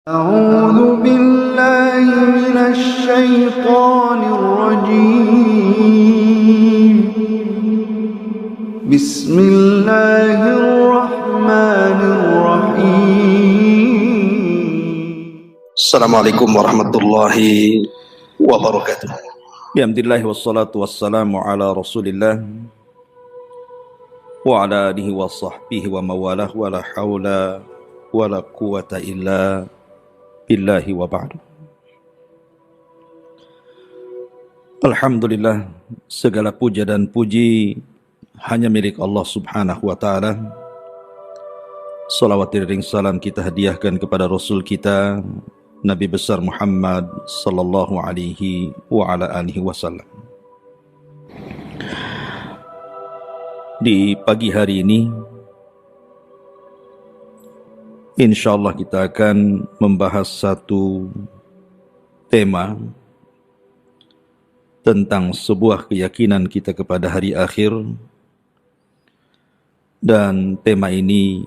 أعوذ بالله من الشيطان الرجيم بسم الله الرحمن الرحيم السلام عليكم ورحمة الله وبركاته. Bihamdillah wassalatu wassalamu ala rasulillah wa ala alihi wa sahbihi wa mawalah wa la hawla wa la quwata illa billahi wa ba'du. Alhamdulillah, segala puja dan puji hanya milik Allah subhanahu wa ta'ala. Salawat dan salam kita hadiahkan kepada Rasul kita Nabi besar Muhammad sallallahu alaihi wa ala alihi wasallam. Di pagi hari ini insyaallah kita akan membahas satu tema tentang sebuah keyakinan kita kepada hari akhir, dan tema ini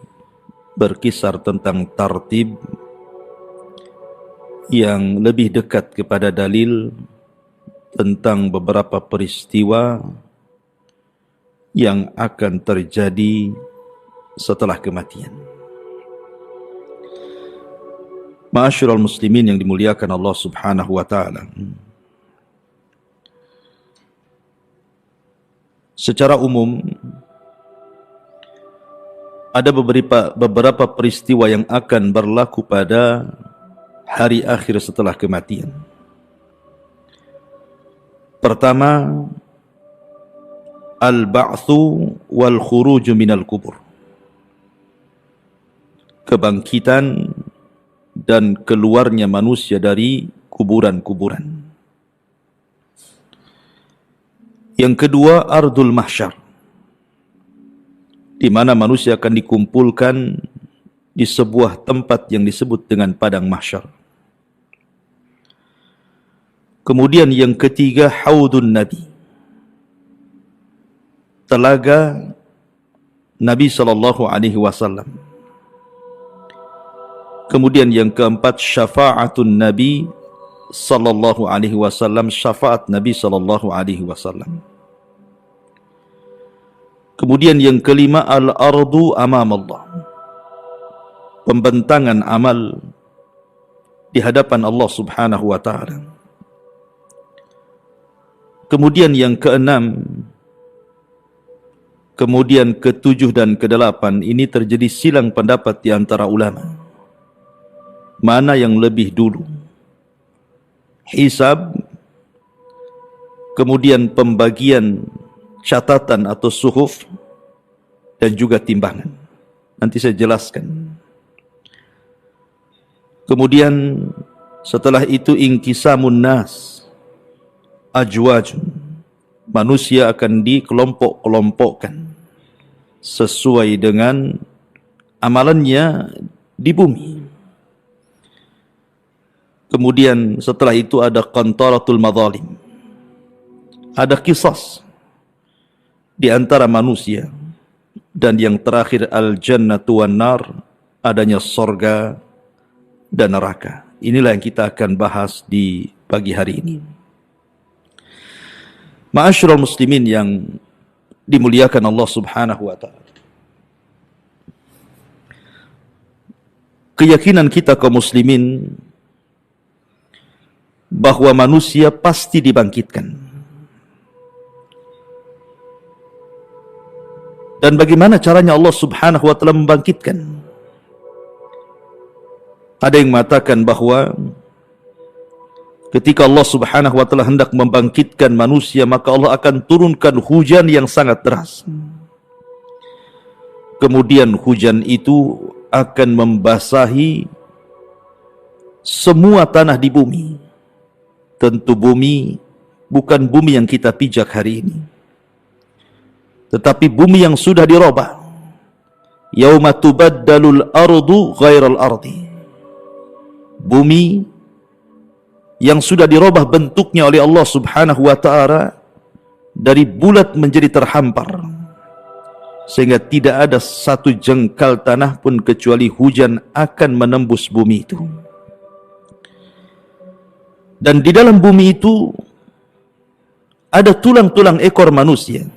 berkisar tentang tartib yang lebih dekat kepada dalil tentang beberapa peristiwa yang akan terjadi setelah kematian. Ma'asyiral muslimin yang dimuliakan Allah subhanahu wa ta'ala, secara umum ada beberapa peristiwa yang akan berlaku pada hari akhir setelah kematian. Pertama, al-ba'thu wal khuruju minal kubur, kebangkitan dan keluarnya manusia dari kuburan-kuburan. Yang kedua, ardul mahsyar, di mana manusia akan dikumpulkan di sebuah tempat yang disebut dengan padang mahsyar. Kemudian yang ketiga, haudun nabi, telaga Nabi sallallahu alaihi wasallam. Kemudian yang keempat, syafa'atun Nabi sallallahu alaihi wasallam, syafaat Nabi sallallahu alaihi wasallam. Kemudian yang kelima, al-ardu amam Allah, pembentangan amal di hadapan Allah subhanahu wa ta'ala. Kemudian yang keenam, kemudian ketujuh dan kedelapan, ini terjadi silang pendapat di antara ulama. Mana yang lebih dulu? Hisab, kemudian pembagian catatan atau suhuf, dan juga timbangan. Nanti saya jelaskan. Kemudian setelah itu inqisamun nas, ajwajun, manusia akan dikelompok-kelompokkan sesuai dengan amalannya di bumi. Kemudian setelah itu ada qantaratul madzalim, ada qisas di antara manusia. Dan yang terakhir, al-jannatu wan nar, adanya sorga dan neraka. Inilah yang kita akan bahas di pagi hari ini. Ma'asyiral muslimin yang dimuliakan Allah subhanahu wa ta'ala, keyakinan kita kaum muslimin bahwa manusia pasti dibangkitkan. Dan bagaimana caranya Allah subhanahu wa ta'ala membangkitkan? Ada yang mengatakan bahwa ketika Allah subhanahu wa ta'ala hendak membangkitkan manusia, maka Allah akan turunkan hujan yang sangat deras. Kemudian hujan itu akan membasahi semua tanah di bumi. Tentu bumi bukan bumi yang kita pijak hari ini, tetapi bumi yang sudah dirubah. Yauma tubaddalul ardu ghairal ardi, bumi yang sudah dirubah bentuknya oleh Allah subhanahu wa ta'ala dari bulat menjadi terhampar, sehingga tidak ada satu jengkal tanah pun kecuali hujan akan menembus bumi itu. Dan di dalam bumi itu ada tulang-tulang ekor manusia.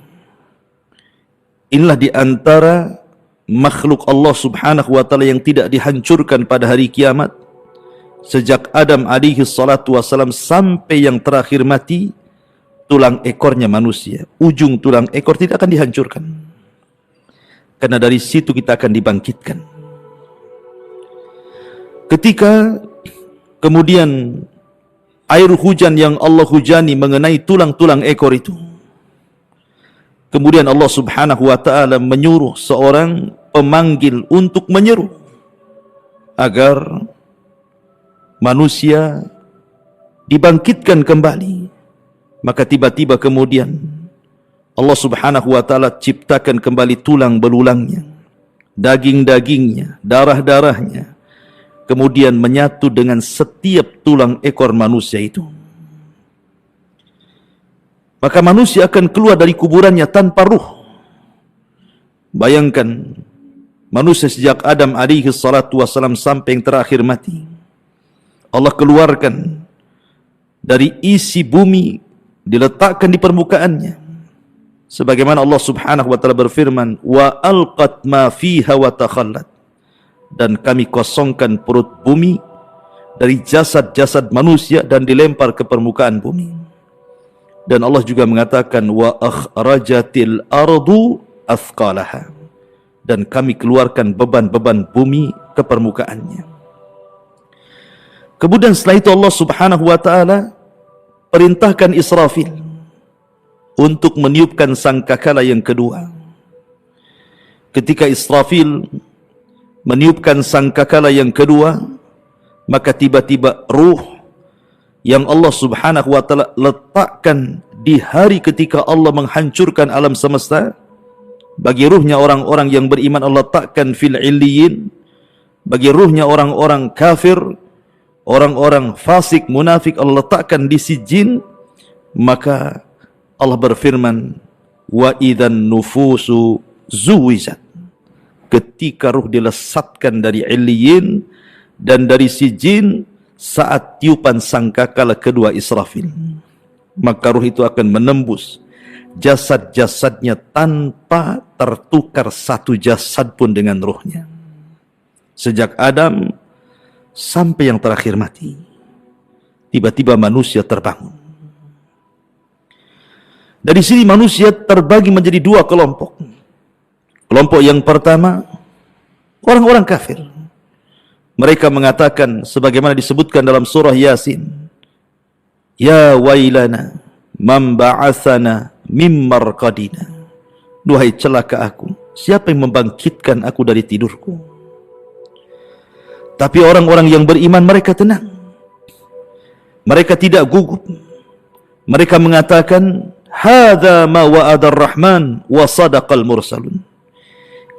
Inilah di antara makhluk Allah subhanahu wa ta'ala yang tidak dihancurkan pada hari kiamat. Sejak Adam alaihi salatu wassalam sampai yang terakhir mati, tulang ekornya manusia, ujung tulang ekor tidak akan dihancurkan. Karena dari situ kita akan dibangkitkan. Ketika kemudian air hujan yang Allah hujani mengenai tulang-tulang ekor itu, kemudian Allah subhanahu wa ta'ala menyuruh seorang pemanggil untuk menyeru agar manusia dibangkitkan kembali. Maka tiba-tiba kemudian Allah subhanahu wa ta'ala ciptakan kembali tulang belulangnya, daging-dagingnya, darah-darahnya, kemudian menyatu dengan setiap tulang ekor manusia itu. Maka manusia akan keluar dari kuburannya tanpa ruh. Bayangkan, manusia sejak Adam alaihi salatu wassalam sampai yang terakhir mati, Allah keluarkan dari isi bumi, diletakkan di permukaannya. Sebagaimana Allah subhanahu wa ta'ala berfirman, wa alqat ma fiha wa takhallat. Dan kami kosongkan perut bumi dari jasad-jasad manusia dan dilempar ke permukaan bumi. Dan Allah juga mengatakan wa akhrajatil ardu athqalaha. Dan kami keluarkan beban-beban bumi ke permukaannya. Kemudian setelah itu Allah subhanahu wa ta'ala perintahkan Israfil untuk meniupkan sangkakala yang kedua. Ketika Israfil meniupkan sangkakala yang kedua, maka tiba-tiba ruh yang Allah subhanahu wa ta'ala letakkan di hari ketika Allah menghancurkan alam semesta, bagi ruhnya orang-orang yang beriman Allah letakkan fil illiyin, bagi ruhnya orang-orang kafir, orang-orang fasik, munafik Allah letakkan di sijin. Maka Allah berfirman, wa idzan nufusu zuwijat, ketika ruh dilesatkan dari illiyin dan dari sijin saat tiupan sangkakala kedua Israfil, maka ruh itu akan menembus jasad-jasadnya tanpa tertukar satu jasad pun dengan ruhnya. Sejak Adam sampai yang terakhir mati, tiba-tiba manusia terbangun. Dari sini manusia terbagi menjadi dua kelompok. Kelompok yang pertama, orang-orang kafir. Mereka mengatakan sebagaimana disebutkan dalam surah Yasin, ya wailana man ba'athana mim marqadina. Duhai celaka aku, siapa yang membangkitkan aku dari tidurku? Tapi orang-orang yang beriman mereka tenang. Mereka tidak gugup. Mereka mengatakan, hadza ma wa'adar rahman wa sadaqal mursalun.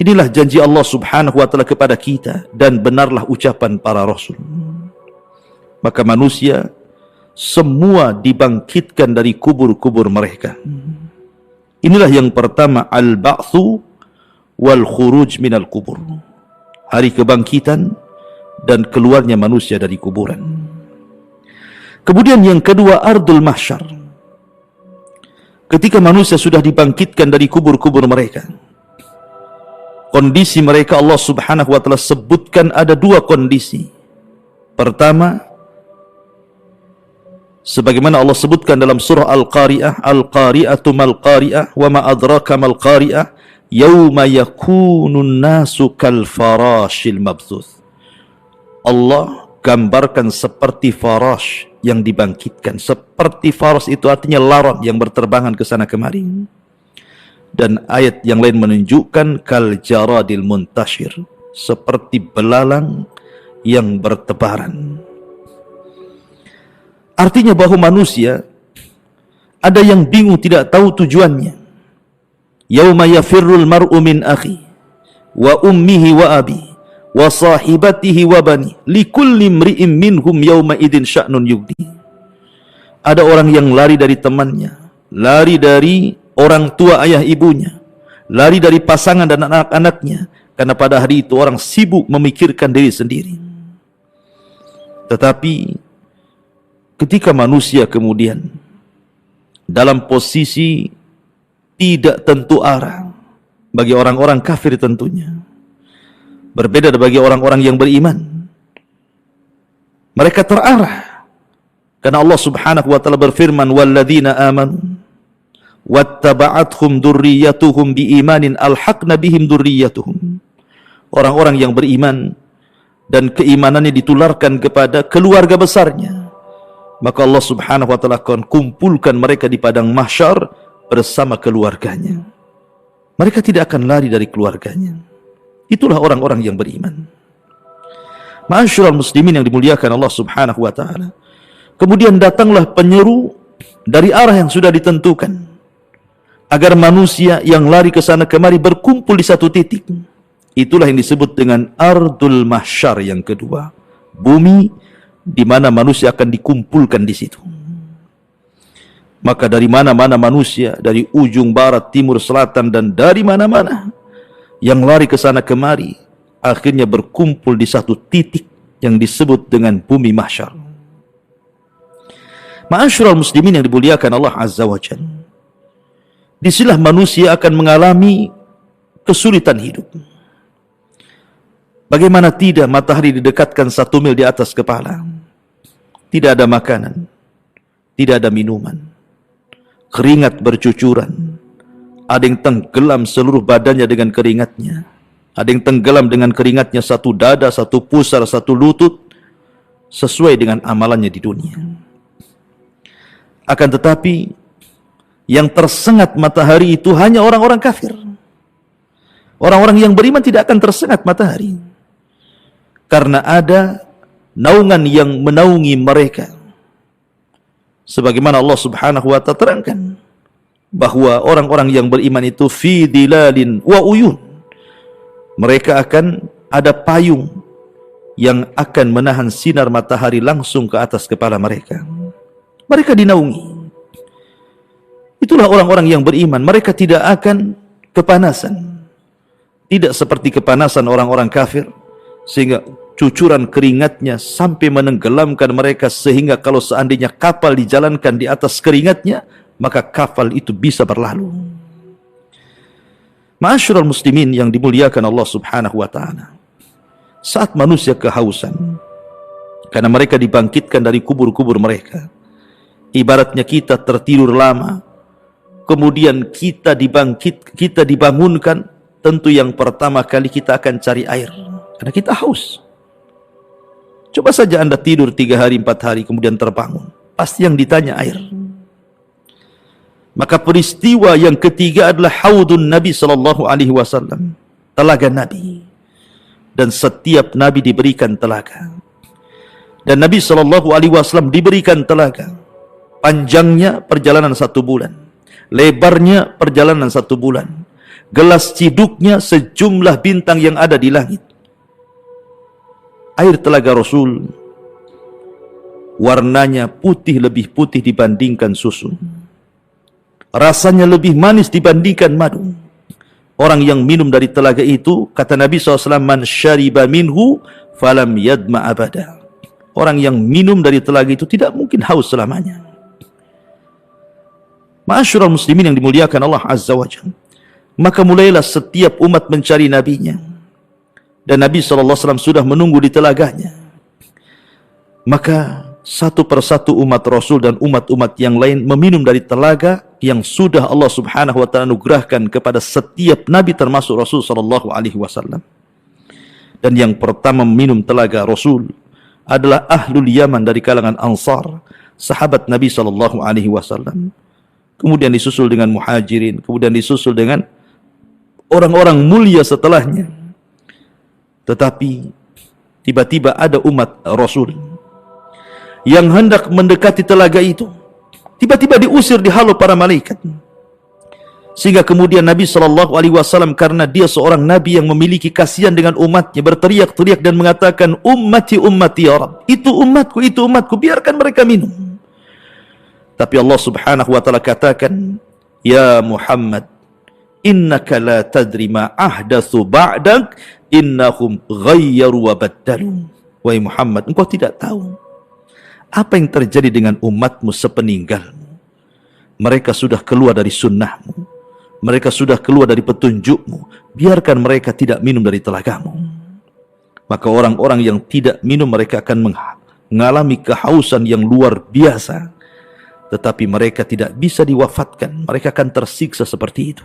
Inilah janji Allah subhanahu wa ta'ala kepada kita dan benarlah ucapan para rasul. Maka manusia semua dibangkitkan dari kubur-kubur mereka. Inilah yang pertama, al-ba'thu wal khuruj minal kubur. Hari kebangkitan dan keluarnya manusia dari kuburan. Kemudian yang kedua, ardul mahsyar. Ketika manusia sudah dibangkitkan dari kubur-kubur mereka, kondisi mereka Allah subhanahu wa ta'ala sebutkan ada dua kondisi. Pertama, sebagaimana Allah sebutkan dalam surah Al-Qari'ah, Al-Qari'atu mal-Qari'ah, wa ma adraka mal-Qari'ah, yawma yakunun nasu kal farashil mabthuth. Allah gambarkan seperti farash yang dibangkitkan. Seperti farash itu artinya larat yang berterbangan ke sana kemari. Dan ayat yang lain menunjukkan kal jaradil muntashir, seperti belalang yang bertebaran. Artinya bahwa manusia ada yang bingung, tidak tahu tujuannya. Yauma yafirrul mar'u min akhi wa ummihi wa abi wa sahibatihi wa bani likulli imri'in minhum yauma idzin sya'nun yugdi. Ada orang yang lari dari temannya, lari dari orang tua ayah ibunya, lari dari pasangan dan anak-anaknya, karena pada hari itu orang sibuk memikirkan diri sendiri. Tetapi ketika manusia kemudian dalam posisi tidak tentu arah, bagi orang-orang kafir tentunya, berbeda bagi orang-orang yang beriman, mereka terarah karena Allah Subhanahu wa taala berfirman, walladzina amanu wattaba'athum dzurriyyatuhum biimanin alhaqna bihim dzurriyyatuhum. Orang-orang yang beriman dan keimanannya ditularkan kepada keluarga besarnya, maka Allah Subhanahu wa taala akan kumpulkan mereka di padang mahsyar bersama keluarganya. Mereka tidak akan lari dari keluarganya. Itulah orang-orang yang beriman. Ma'asyiral muslimin yang dimuliakan Allah Subhanahu wa taala. Kemudian datanglah penyeru dari arah yang sudah ditentukan, agar manusia yang lari ke sana kemari berkumpul di satu titik. Itulah yang disebut dengan ardul mahsyar yang kedua, bumi di mana manusia akan dikumpulkan di situ. Maka dari mana-mana manusia, dari ujung barat, timur, selatan, dan dari mana-mana yang lari ke sana kemari, akhirnya berkumpul di satu titik yang disebut dengan bumi mahsyar. Ma'asyiral muslimin yang dimuliakan Allah Azza wa Jalla, disinilah manusia akan mengalami kesulitan hidup. Bagaimana tidak, matahari didekatkan 1 mil di atas kepala, tidak ada makanan, tidak ada minuman, keringat bercucuran, ada yang tenggelam seluruh badannya dengan keringatnya, ada yang tenggelam dengan keringatnya satu dada, satu pusar, satu lutut, sesuai dengan amalannya di dunia. Akan tetapi yang tersengat matahari itu hanya orang-orang kafir. Orang-orang yang beriman tidak akan tersengat matahari, karena ada naungan yang menaungi mereka. Sebagaimana Allah Subhanahu wa ta'ala terangkan bahwa orang-orang yang beriman itu fi dilalin wa uyun, mereka akan ada payung yang akan menahan sinar matahari langsung ke atas kepala mereka. Mereka dinaungi. Itulah orang-orang yang beriman. Mereka tidak akan kepanasan, tidak seperti kepanasan orang-orang kafir, sehingga cucuran keringatnya sampai menenggelamkan mereka, sehingga kalau seandainya kapal dijalankan di atas keringatnya, maka kapal itu bisa berlalu. Ma'asyiral muslimin yang dimuliakan Allah Subhanahu wa ta'ala, saat manusia kehausan karena mereka dibangkitkan dari kubur-kubur mereka, ibaratnya kita tertidur lama, kemudian kita dibangunkan, tentu yang pertama kali kita akan cari air karena kita haus. Coba saja Anda tidur 3 hari, 4 hari, kemudian terbangun, pasti yang ditanya air. Maka peristiwa yang ketiga adalah haudun Nabi sallallahu alaihi wasallam, telaga Nabi. Dan setiap Nabi diberikan telaga. Dan Nabi sallallahu alaihi wasallam diberikan telaga. Panjangnya perjalanan 1 bulan, lebarnya perjalanan 1 bulan, gelas ciduknya sejumlah bintang yang ada di langit. Air telaga Rasul warnanya putih, lebih putih dibandingkan susu, rasanya lebih manis dibandingkan madu. Orang yang minum dari telaga itu, kata Nabi SAW, man syariba minhu falam yadma abada. Orang yang minum dari telaga itu tidak mungkin haus selamanya. Ma'asyiral muslimin yang dimuliakan Allah Azza wa Jalla, maka mulailah setiap umat mencari nabinya, dan Nabi SAW sudah menunggu di telaganya. Maka satu persatu umat Rasul dan umat-umat yang lain meminum dari telaga yang sudah Allah Subhanahu wa ta'ala anugerahkan kepada setiap nabi, termasuk Rasul sallallahu alaihi wasallam. Dan yang pertama meminum telaga Rasul adalah ahlul Yaman dari kalangan Ansar, sahabat Nabi sallallahu alaihi wasallam. Kemudian disusul dengan Muhajirin, kemudian disusul dengan orang-orang mulia setelahnya. Tetapi tiba-tiba ada umat Rasul yang hendak mendekati telaga itu, tiba-tiba diusir, dihalau para malaikat. Sehingga kemudian Nabi SAW, karena dia seorang Nabi yang memiliki kasihan dengan umatnya, berteriak-teriak dan mengatakan, ummati ummati ya Rabb, itu umatku, biarkan mereka minum. Tapi Allah Subhanahu wa ta'ala katakan, ya Muhammad, innaka la tadri ma ahdatsu ba'dak, innahum ghayyaru wa baddalu. Wahai Muhammad, engkau tidak tahu Apa yang terjadi dengan umatmu sepeninggalmu? Mereka sudah keluar dari sunnahmu, mereka sudah keluar dari petunjukmu. Biarkan mereka tidak minum dari telagamu. Maka orang-orang yang tidak minum, mereka akan mengalami kehausan yang luar biasa, tetapi mereka tidak bisa diwafatkan. Mereka akan tersiksa seperti itu.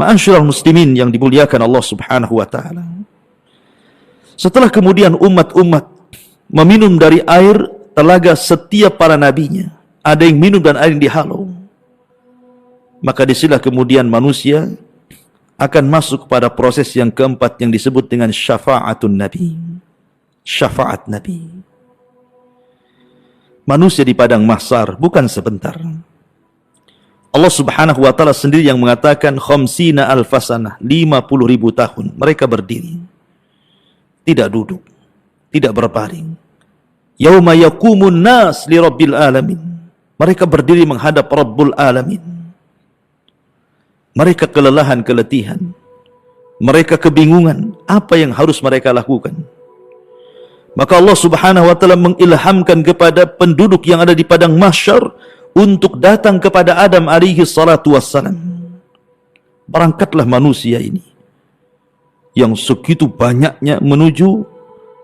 Ma'asyiral muslimin yang dimuliakan Allah Subhanahu wa taala. Setelah kemudian umat-umat meminum dari air telaga setiap para nabinya, ada yang minum dan ada yang dihalau, maka disinilah kemudian manusia akan masuk pada proses yang keempat yang disebut dengan syafa'atun nabi. Syafaat nabi. Manusia di padang mahsyar bukan sebentar. Allah Subhanahu wa taala sendiri yang mengatakan khamsina alfasanah, 50.000 tahun mereka berdiri, tidak duduk, tidak berbaring. Yauma yaqumun nas li rabbil alamin. Mereka berdiri menghadap Rabbul Alamin. Mereka kelelahan, keletihan. Mereka kebingungan apa yang harus mereka lakukan. Maka Allah Subhanahu wa taala mengilhamkan kepada penduduk yang ada di padang mahsyar untuk datang kepada Adam alaihi salatu wassalam. Berangkatlah manusia ini yang segitu banyaknya menuju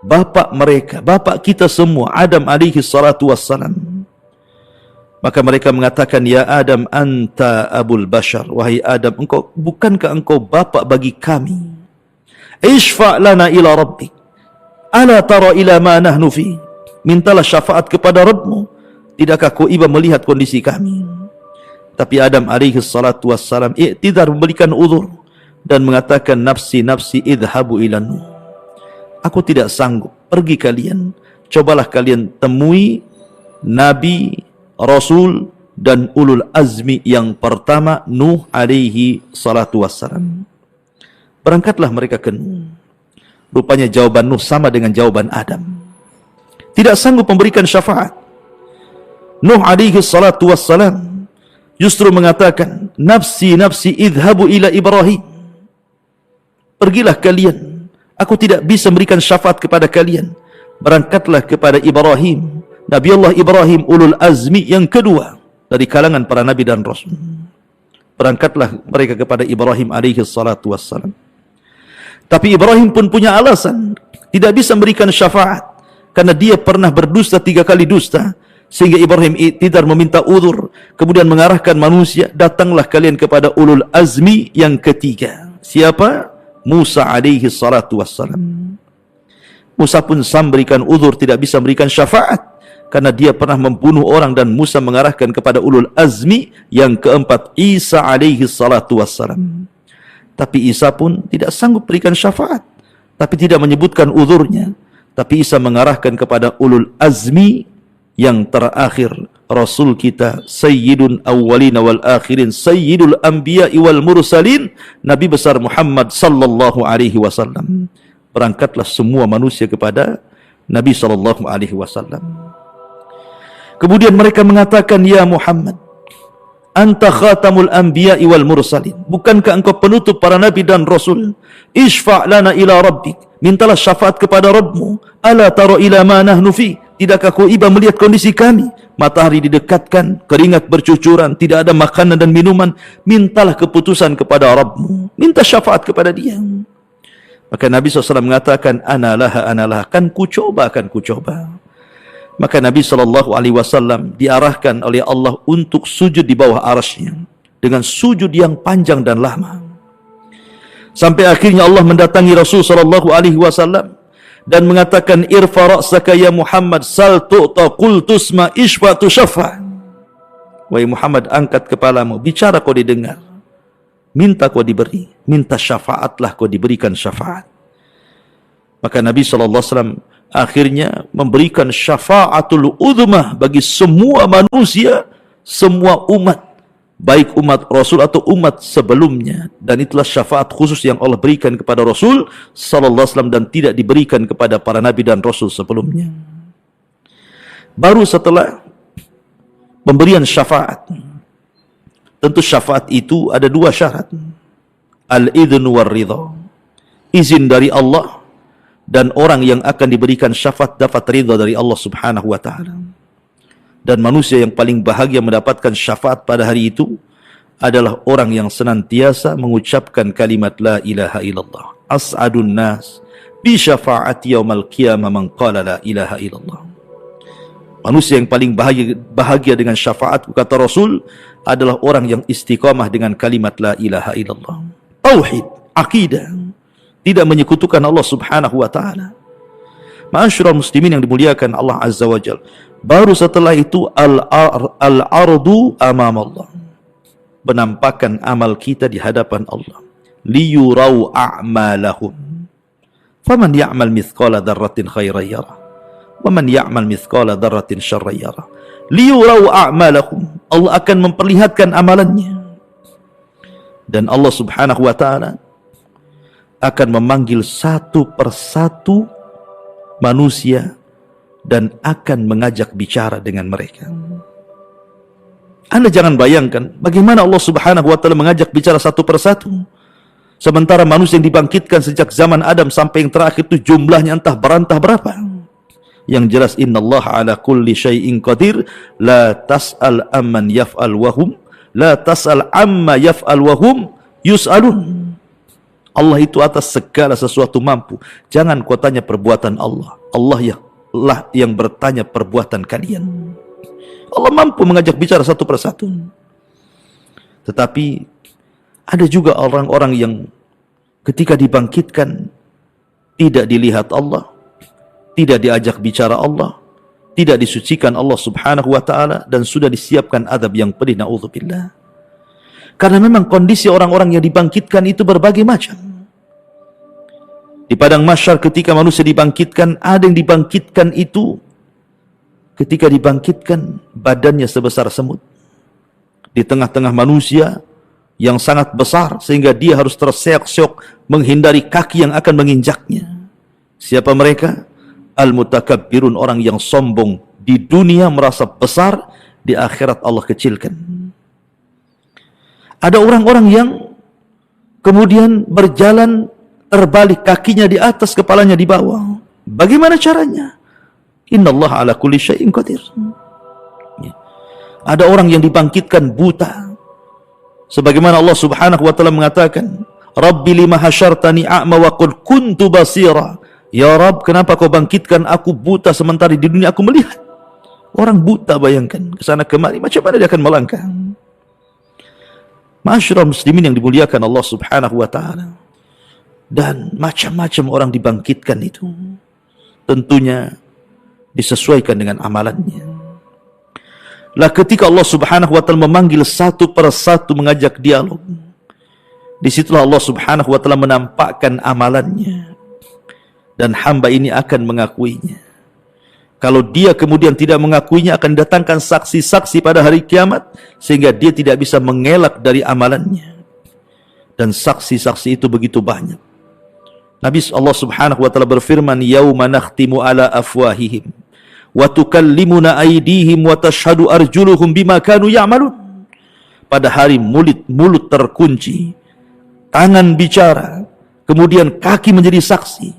bapak mereka, bapak kita semua, Adam alaihi salatu wassalam. Maka mereka mengatakan, ya Adam, anta abul bashar. Wahai Adam, bukankah engkau bapak bagi kami? Ishfa' lana ila rabbik. Ala tara ila ma nahnu fi. Mintalah syafaat kepada Rabbmu. Tidakkah kau iba melihat kondisi kami? Tapi Adam alaihi salatu wassalam i'tidar, memberikan uzur dan mengatakan, nafsi nafsi idhabu ila nuh. Aku tidak sanggup, pergi kalian. Cobalah kalian temui Nabi, Rasul dan ulul azmi yang pertama, Nuh alaihi salatu wassalam. Berangkatlah mereka ke Nuh. Rupanya jawaban Nuh sama dengan jawaban Adam. Tidak sanggup memberikan syafaat. Nuh alaihi salatu wassalam justru mengatakan, nafsi nafsi idhabu ila Ibrahim. Pergilah kalian, aku tidak bisa memberikan syafaat kepada kalian. Berangkatlah kepada Ibrahim, Nabi Allah Ibrahim, ulul azmi yang kedua dari kalangan para nabi dan rasul. Berangkatlah mereka kepada Ibrahim alaihi salatu wassalam. Tapi Ibrahim pun punya alasan, tidak bisa memberikan syafaat karena dia pernah berdusta 3 kali dusta. Sehingga Ibrahim tidak meminta uzur, kemudian mengarahkan manusia, datanglah kalian kepada ulul azmi yang ketiga. Siapa? Musa alaihi salatu wassalam. Musa pun memberikan uzur, tidak bisa memberikan syafaat karena dia pernah membunuh orang, dan Musa mengarahkan kepada ulul azmi yang keempat, Isa alaihi salatu wassalam. Tapi Isa pun tidak sanggup berikan syafaat, tapi tidak menyebutkan uzurnya. Tapi Isa mengarahkan kepada ulul azmi yang terakhir, Rasul kita, Sayyidun awwalina wal akhirin, Sayyidul anbiya'i wal mursalin, Nabi besar Muhammad sallallahu alaihi wasallam. Berangkatlah semua manusia kepada Nabi sallallahu alaihi wasallam. Kemudian mereka mengatakan, ya Muhammad, anta khatamul anbiya'i wal mursalin. Bukankah engkau penutup para nabi dan rasul? Ishfa' lana ila rabbik. Mintalah syafaat kepada Rabbmu. Ala tara ila ma nahnu fi. Tidakkah kau iba melihat kondisi kami? Matahari didekatkan, keringat bercucuran, tidak ada makanan dan minuman. Mintalah keputusan kepada Rabbmu. Minta syafaat kepada dia. Maka Nabi SAW mengatakan, analah, kan ku coba. Maka Nabi SAW diarahkan oleh Allah untuk sujud di bawah arasy-Nya dengan sujud yang panjang dan lama. Sampai akhirnya Allah mendatangi Rasul SAW dan mengatakan, irfa ra'saka ya Muhammad, sal tu'ta, qul tusma, ishfa tushafa. Wahai Muhammad, angkat kepalamu, bicara kau didengar, minta kau diberi, minta syafaatlah kau diberikan syafaat. Maka Nabi SAW akhirnya memberikan syafaatul uzmah bagi semua manusia, semua umat, baik umat Rasul atau umat sebelumnya. Dan itulah syafaat khusus yang Allah berikan kepada Rasul sallallahu alaihi wasallam dan tidak diberikan kepada para nabi dan rasul sebelumnya. Baru setelah pemberian syafaat, tentu syafaat itu ada 2 syarat. Al-idhn war ridha. Izin dari Allah dan orang yang akan diberikan syafaat dapat ridha dari Allah Subhanahu wa taala. Dan manusia yang paling bahagia mendapatkan syafaat pada hari itu adalah orang yang senantiasa mengucapkan kalimat la ilaha illallah. As'adun nas bi syafaati yaumal qiyamah man qala la ilaha illallah. Manusia yang paling bahagia dengan syafaat, kata Rasul, adalah orang yang istiqamah dengan kalimat la ilaha illallah. Tauhid, akidah, tidak menyekutukan Allah Subhanahu wa taala. Ma'asyiral muslimin yang dimuliakan Allah Azza wa Jalla. Baru setelah itu al-ardu amam Allah. Penampakan amal kita di hadapan Allah. Liyurau a'malahum. Faman ya'mal mithqala dzarratin khairan yarah. Waman ya'mal mithqala dzarratin syarran yarah. Liyurau a'malahum. Allah akan memperlihatkan amalannya. Dan Allah Subhanahu wa taala akan memanggil satu persatu manusia dan akan mengajak bicara dengan mereka. Anda jangan bayangkan bagaimana Allah Subhanahu wa taala mengajak bicara satu persatu. Sementara manusia yang dibangkitkan sejak zaman Adam sampai yang terakhir itu jumlahnya entah berapa. Yang jelas innallaha ala kulli syai'in qadir, la tas'al amman yaf'al wahum, la tas'al amma yaf'al wahum yus'alun. Allah itu atas segala sesuatu mampu. Jangan kau tanya perbuatan Allah. Allah yang bertanya perbuatan kalian. Allah mampu mengajak bicara satu persatu. Tetapi ada juga orang-orang yang ketika dibangkitkan tidak dilihat Allah, tidak diajak bicara Allah, tidak disucikan Allah Subhanahu wa taala, dan sudah disiapkan azab yang pedih, naudzubillah. Karena memang kondisi orang-orang yang dibangkitkan itu berbagai macam. Di padang mahsyar ketika manusia dibangkitkan, ada yang dibangkitkan itu ketika dibangkitkan badannya sebesar semut. Di tengah-tengah manusia yang sangat besar sehingga dia harus terseok-seok menghindari kaki yang akan menginjaknya. Siapa mereka? Al-mutakabbirun, orang yang sombong di dunia merasa besar, di akhirat Allah kecilkan. Ada orang-orang yang kemudian berjalan terbalik, kakinya di atas, kepalanya di bawah. Bagaimana caranya? Innallaha ala kulli syai'in qadir. Ada orang yang dibangkitkan buta. Sebagaimana Allah Subhanahu wa taala mengatakan, Rabbi lima hasyartani a'ma wa qad kuntu basira. Ya Rabb, kenapa kau bangkitkan aku buta sementara di dunia aku melihat? Orang buta, bayangkan, kesana kemari, macam mana dia akan melangkah? Ma'asyiral muslimin yang dimuliakan Allah Subhanahu wa taala. Dan macam-macam orang dibangkitkan itu tentunya disesuaikan dengan amalannya. Lah ketika Allah Subhanahu wa taala memanggil satu persatu mengajak dialog, disitulah Allah Subhanahu wa taala menampakkan amalannya, dan hamba ini akan mengakuinya. Kalau dia kemudian tidak mengakuinya, akan datangkan saksi-saksi pada hari kiamat sehingga dia tidak bisa mengelak dari amalannya. Dan saksi-saksi itu begitu banyak. Nabi Allah Subhanahu wa taala berfirman, yauma nakhtimu ala afwahihim wa tukallimuna aydihim wa tashhadu arjuluhum bima kanu ya'malun. Pada hari mulut terkunci, tangan bicara, kemudian kaki menjadi saksi.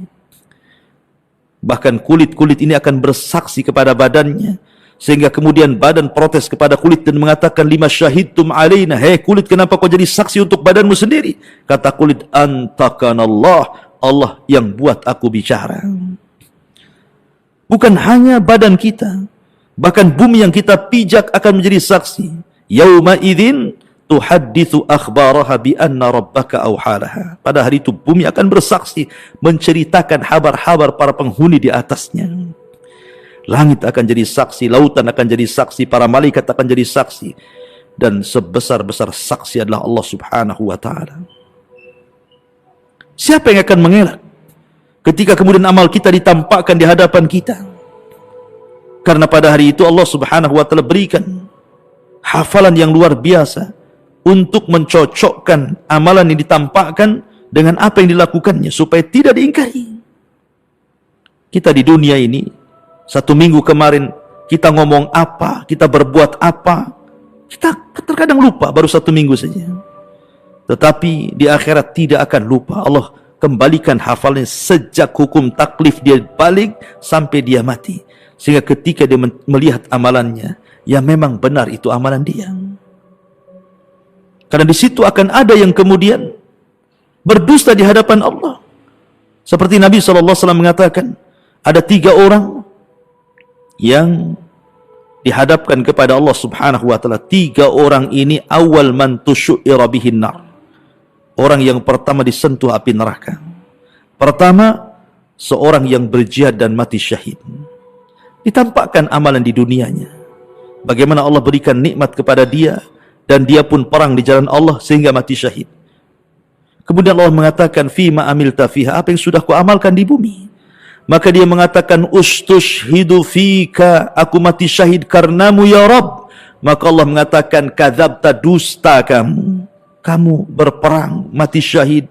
Bahkan kulit-kulit ini akan bersaksi kepada badannya, sehingga kemudian badan protes kepada kulit dan mengatakan, lima syahidtum alaina, hei kulit, kenapa kau jadi saksi untuk badanmu sendiri? Kata kulit, antakanallah, Allah yang buat aku bicara. Bukan hanya badan kita, bahkan bumi yang kita pijak akan menjadi saksi. Yauma idzin tuhadditsu akhbaraha bi anna rabbaka awhalaha. Pada hari itu bumi akan bersaksi, menceritakan kabar-kabar para penghuni di atasnya. Langit akan jadi saksi, lautan akan jadi saksi, para malaikat akan jadi saksi, dan sebesar-besar saksi adalah Allah Subhanahu wa taala. Siapa yang akan mengelak ketika kemudian amal kita ditampakkan di hadapan kita? Karena pada hari itu Allah Subhanahu wa taala berikan hafalan yang luar biasa untuk mencocokkan amalan yang ditampakkan dengan apa yang dilakukannya supaya tidak diingkari. Kita di dunia ini, satu minggu kemarin kita ngomong apa, kita berbuat apa, kita terkadang lupa baru satu minggu saja. Tetapi di akhirat tidak akan lupa. Allah kembalikan hafalannya sejak hukum taklif dia balik sampai dia mati. Sehingga ketika dia melihat amalannya, ya memang benar itu amalan dia. Karena di situ akan ada yang kemudian berdusta di hadapan Allah. Seperti Nabi SAW mengatakan, ada 3 orang yang dihadapkan kepada Allah Subhanahu wa taala. 3 orang ini awal man tusyu'ira bihin nar. Orang yang pertama disentuh api neraka. Pertama, seorang yang berjihad dan mati syahid. Ditampakkan amalan di dunianya. Bagaimana Allah berikan nikmat kepada dia dan dia pun perang di jalan Allah sehingga mati syahid. Kemudian Allah mengatakan, fima amilta fiha, apa yang sudah ku amalkan di bumi. Maka dia mengatakan, ustushhidu fika, aku mati syahid karenamu ya Rabb. Maka Allah mengatakan, kadzabta, dusta kamu. Kamu berperang, mati syahid.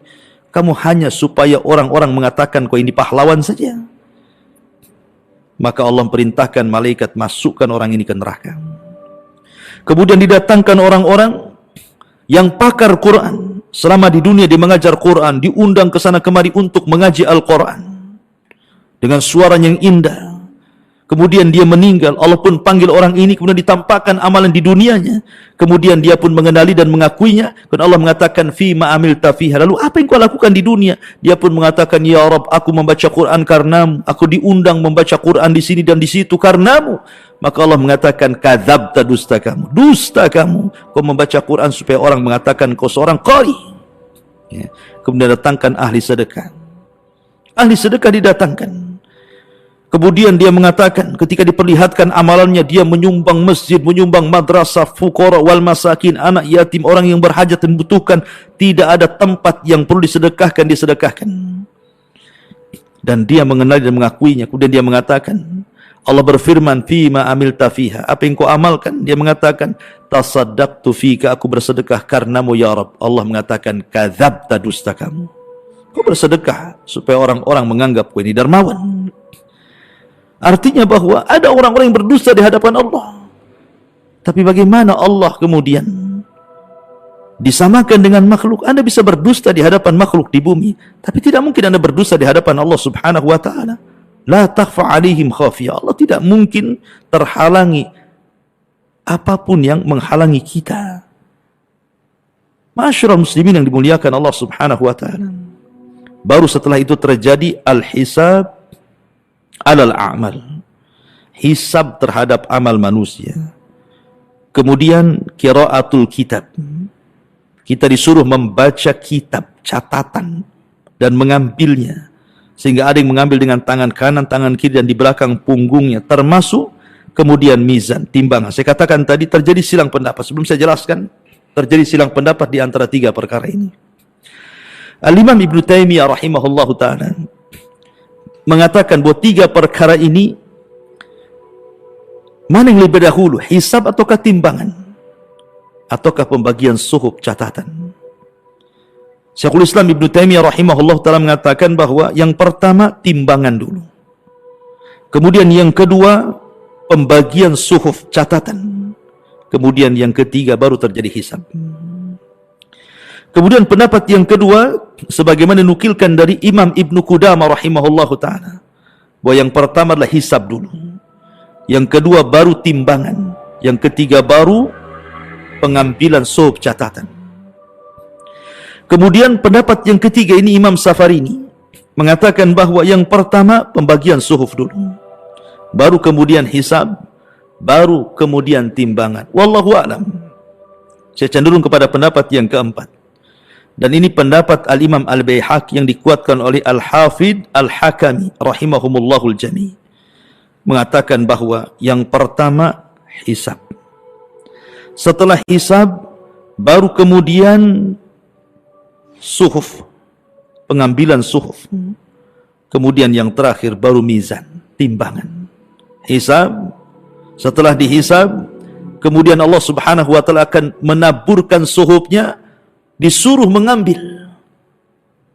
Kamu hanya supaya orang-orang mengatakan kau ini pahlawan saja. Maka Allah perintahkan malaikat masukkan orang ini ke neraka. Kemudian didatangkan orang-orang yang pakar Quran. Selama di dunia dia mengajar Quran, diundang ke sana kemari untuk mengaji Al-Quran. Dengan suara yang indah. Kemudian dia meninggal, Allah pun panggil orang ini, kemudian ditampakkan amalan di dunianya. Kemudian dia pun mengenali dan mengakuinya. Dan Allah mengatakan, fima amilta fiha. Lalu apa yang kau lakukan di dunia? Dia pun mengatakan, ya Rabb, aku membaca Quran karenamu. Aku diundang membaca Quran di sini dan di situ karenamu. Maka Allah mengatakan, kadzabta, dusta kamu. Dusta kamu. Kau membaca Quran supaya orang mengatakan kau seorang qari. Ya. Kemudian datangkan ahli sedekah. Ahli sedekah didatangkan. Kemudian dia mengatakan ketika diperlihatkan amalannya, dia menyumbang masjid, menyumbang madrasah, fuqara wal masakin, anak yatim, orang yang berhajat dan membutuhkan. Tidak ada tempat yang perlu disedekahkan, disedekahkan. Dan dia mengenali dan mengakuinya. Kemudian dia mengatakan, Allah berfirman, fima amilta fiha, apa yang kau amalkan? Dia mengatakan, tasaddaqtu fika, aku bersedekah karenamu ya Rabb. Allah mengatakan, kadzabta, dusta kamu. Kau bersedekah supaya orang-orang menganggap kau ini dermawan. Artinya bahwa ada orang-orang yang berdusta di hadapan Allah. Tapi bagaimana Allah kemudian disamakan dengan makhluk? Anda bisa berdusta di hadapan makhluk di bumi, tapi tidak mungkin Anda berdusta di hadapan Allah Subhanahu wa taala. La takhfa 'alaihim khafiyah. Allah tidak mungkin terhalangi apapun yang menghalangi kita. Ma'asyiral muslimin yang dimuliakan Allah Subhanahu wa taala. Baru setelah itu terjadi al-hisab alal a'mal, hisab terhadap amal manusia. Kemudian qiraatul kitab, kita disuruh membaca kitab, catatan, dan mengambilnya. Sehingga ada yang mengambil dengan tangan kanan, tangan kiri, dan di belakang punggungnya. Termasuk kemudian mizan, timbangan. Saya katakan tadi terjadi silang pendapat. Sebelum saya jelaskan, terjadi silang pendapat di antara 3 perkara ini. Al-Imam Ibnu Taimiyah rahimahullahu ta'ala mengatakan bahwa 3 perkara ini, mana yang lebih dahulu, hisab ataukah timbangan, ataukah pembagian suhuf catatan? Syekhul Islam Ibnu Taimiyah rahimahullah ta'ala mengatakan bahwa yang pertama timbangan dulu, kemudian yang kedua pembagian suhuf catatan, kemudian yang ketiga baru terjadi hisab. Kemudian pendapat yang kedua, sebagaimana dinukilkan dari Imam Ibnu Qudamah rahimahullahu ta'ala, bahwa yang pertama adalah hisab dulu, yang kedua baru timbangan, yang ketiga baru pengambilan suhuf catatan. Kemudian pendapat yang ketiga ini Imam Safarini mengatakan bahwa yang pertama pembagian suhuf dulu, baru kemudian hisab, baru kemudian timbangan. Wallahu a'lam. Saya cenderung kepada pendapat yang keempat. Dan ini pendapat Al-Imam Al-Baihaqi yang dikuatkan oleh Al-Hafidh Al-Hakami rahimahumullahul jami'. Mengatakan bahwa yang pertama hisab. Setelah hisab, baru kemudian suhuf, pengambilan suhuf. Kemudian yang terakhir baru mizan, timbangan. Hisab, setelah dihisab, kemudian Allah Subhanahu wa ta'ala akan menaburkan suhufnya, disuruh mengambil.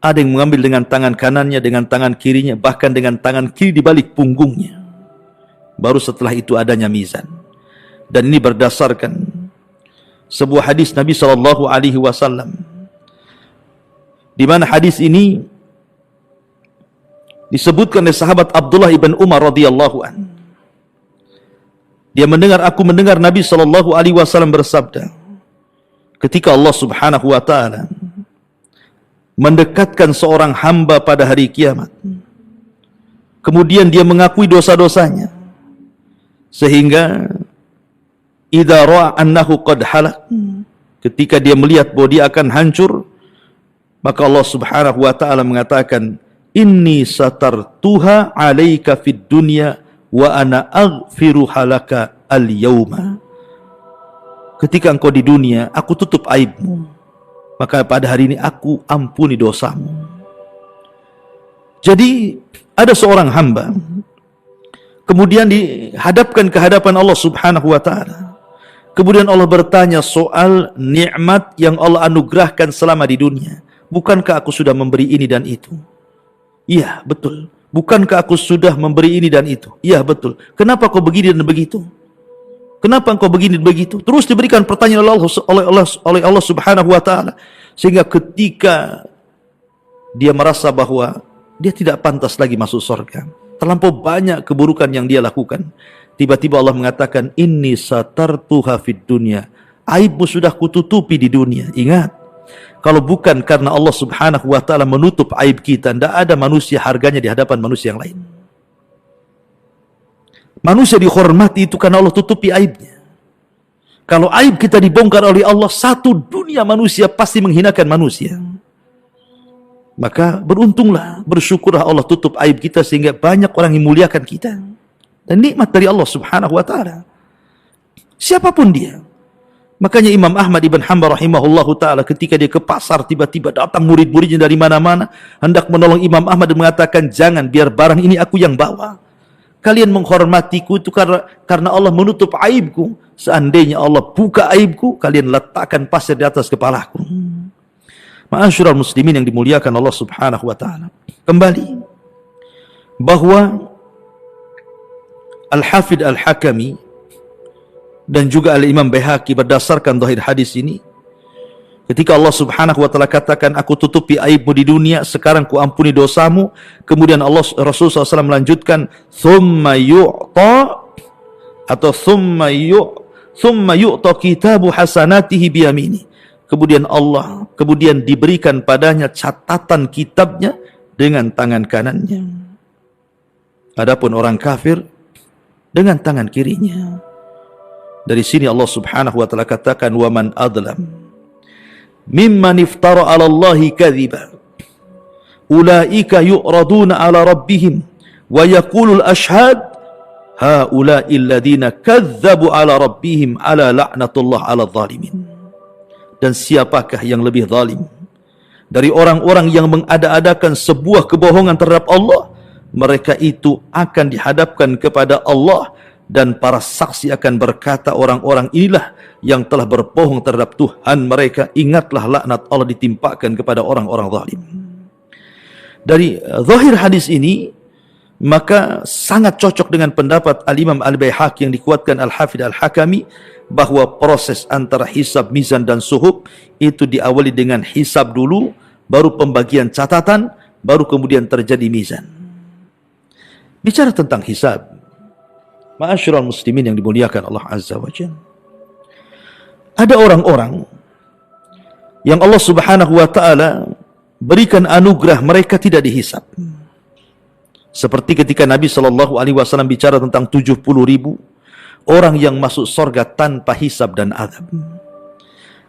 Ada yang mengambil dengan tangan kanannya, dengan tangan kirinya, bahkan dengan tangan kiri di balik punggungnya. Baru setelah itu adanya mizan. Dan ini berdasarkan sebuah hadis Nabi SAW, di mana hadis ini Disebutkan oleh sahabat Abdullah ibn Umar radhiyallahu an. Dia aku mendengar Nabi sallallahu alaihi wasallam bersabda, ketika Allah Subhanahu wa taala mendekatkan seorang hamba pada hari kiamat, kemudian dia mengakui dosa-dosanya, sehingga idza ra'a annahu qad halak, ketika dia melihat bahwa dia akan hancur, maka Allah Subhanahu wa taala mengatakan, inni satartuha 'alaika fid dunya wa ana aghfiru halaka al-yauma. Ketika engkau di dunia, aku tutup aibmu, maka pada hari ini aku ampuni dosamu. Jadi ada seorang hamba kemudian dihadapkan ke hadapan Allah Subhanahu wa taala. Kemudian Allah bertanya soal nikmat yang Allah anugerahkan selama di dunia. Bukankah aku sudah memberi ini dan itu? Iya, betul. Bukankah aku sudah memberi ini dan itu? Iya, betul. Kenapa kau begini dan begitu? Kenapa engkau begini dan begitu? Terus diberikan pertanyaan oleh Allah Subhanahu wa taala, sehingga ketika dia merasa bahwa dia tidak pantas lagi masuk surga, terlampau banyak keburukan yang dia lakukan, tiba-tiba Allah mengatakan, inni satartuha fid dunya, aibmu sudah kututupi di dunia. Ingat, kalau bukan karena Allah Subhanahu wa taala menutup aib kita, tidak ada manusia harganya di hadapan manusia yang lain. Manusia dihormati itu karena Allah tutupi aibnya. Kalau aib kita dibongkar oleh Allah, satu dunia manusia pasti menghinakan manusia. Maka beruntunglah, bersyukurlah Allah tutup aib kita sehingga banyak orang yang muliakan kita. Dan nikmat dari Allah Subhanahu wa taala. Siapapun dia. Makanya Imam Ahmad ibn Hanbal rahimahullahu taala ketika dia ke pasar, tiba-tiba datang murid-muridnya dari mana-mana hendak menolong Imam Ahmad dan mengatakan, jangan, biar barang ini aku yang bawa. Kalian menghormatiku itu karena Allah menutup aibku. Seandainya Allah buka aibku, kalian letakkan pasir di atas kepalaku. Ma'asyiral muslimin yang dimuliakan Allah Subhanahu wa taala. Kembali bahwa Al-Hafidh Al-Hakami dan juga Al-Imam Baihaqi berdasarkan zahir hadis ini, ketika Allah Subhanahu wa taala katakan, aku tutupi aibmu di dunia, sekarang ku ampuni dosamu. Kemudian Rasulullah SAW melanjutkan, thumma yu'ta atau thumma yu'ta kitabu hasanatihi biyamini. Kemudian diberikan padanya catatan kitabnya dengan tangan kanannya. Adapun orang kafir dengan tangan kirinya. Dari sini Allah Subhanahu wa taala katakan, wa man adlam mimman iftara 'ala Allahi kadhiba ulaika yu'raduna 'ala rabbihim wa yaqulul ashhad haula'i alladhina kadzdzabu 'ala rabbihim 'ala la'natullah 'ala dhalimin. Dan siapakah yang lebih zalim dari orang-orang yang mengada-adakan sebuah kebohongan terhadap Allah? Mereka itu akan dihadapkan kepada Allah, dan para saksi akan berkata, orang-orang inilah yang telah berbohong terhadap Tuhan mereka. Ingatlah laknat Allah ditimpakan kepada orang-orang zalim. Dari zahir hadis ini, maka sangat cocok dengan pendapat Al-Imam Al-Baihaqi yang dikuatkan Al-Hafidh Al-Hakami, bahwa proses antara hisab, mizan dan suhub itu diawali dengan hisab dulu, baru pembagian catatan, baru kemudian terjadi mizan. Bicara tentang hisab, ma'asyiral muslimin yang dimuliakan Allah Azza wa Jalla, ada orang-orang yang Allah Subhanahu wa taala berikan anugerah mereka tidak dihisab. Seperti ketika Nabi SAW bicara tentang 70.000 orang yang masuk surga tanpa hisab dan azab.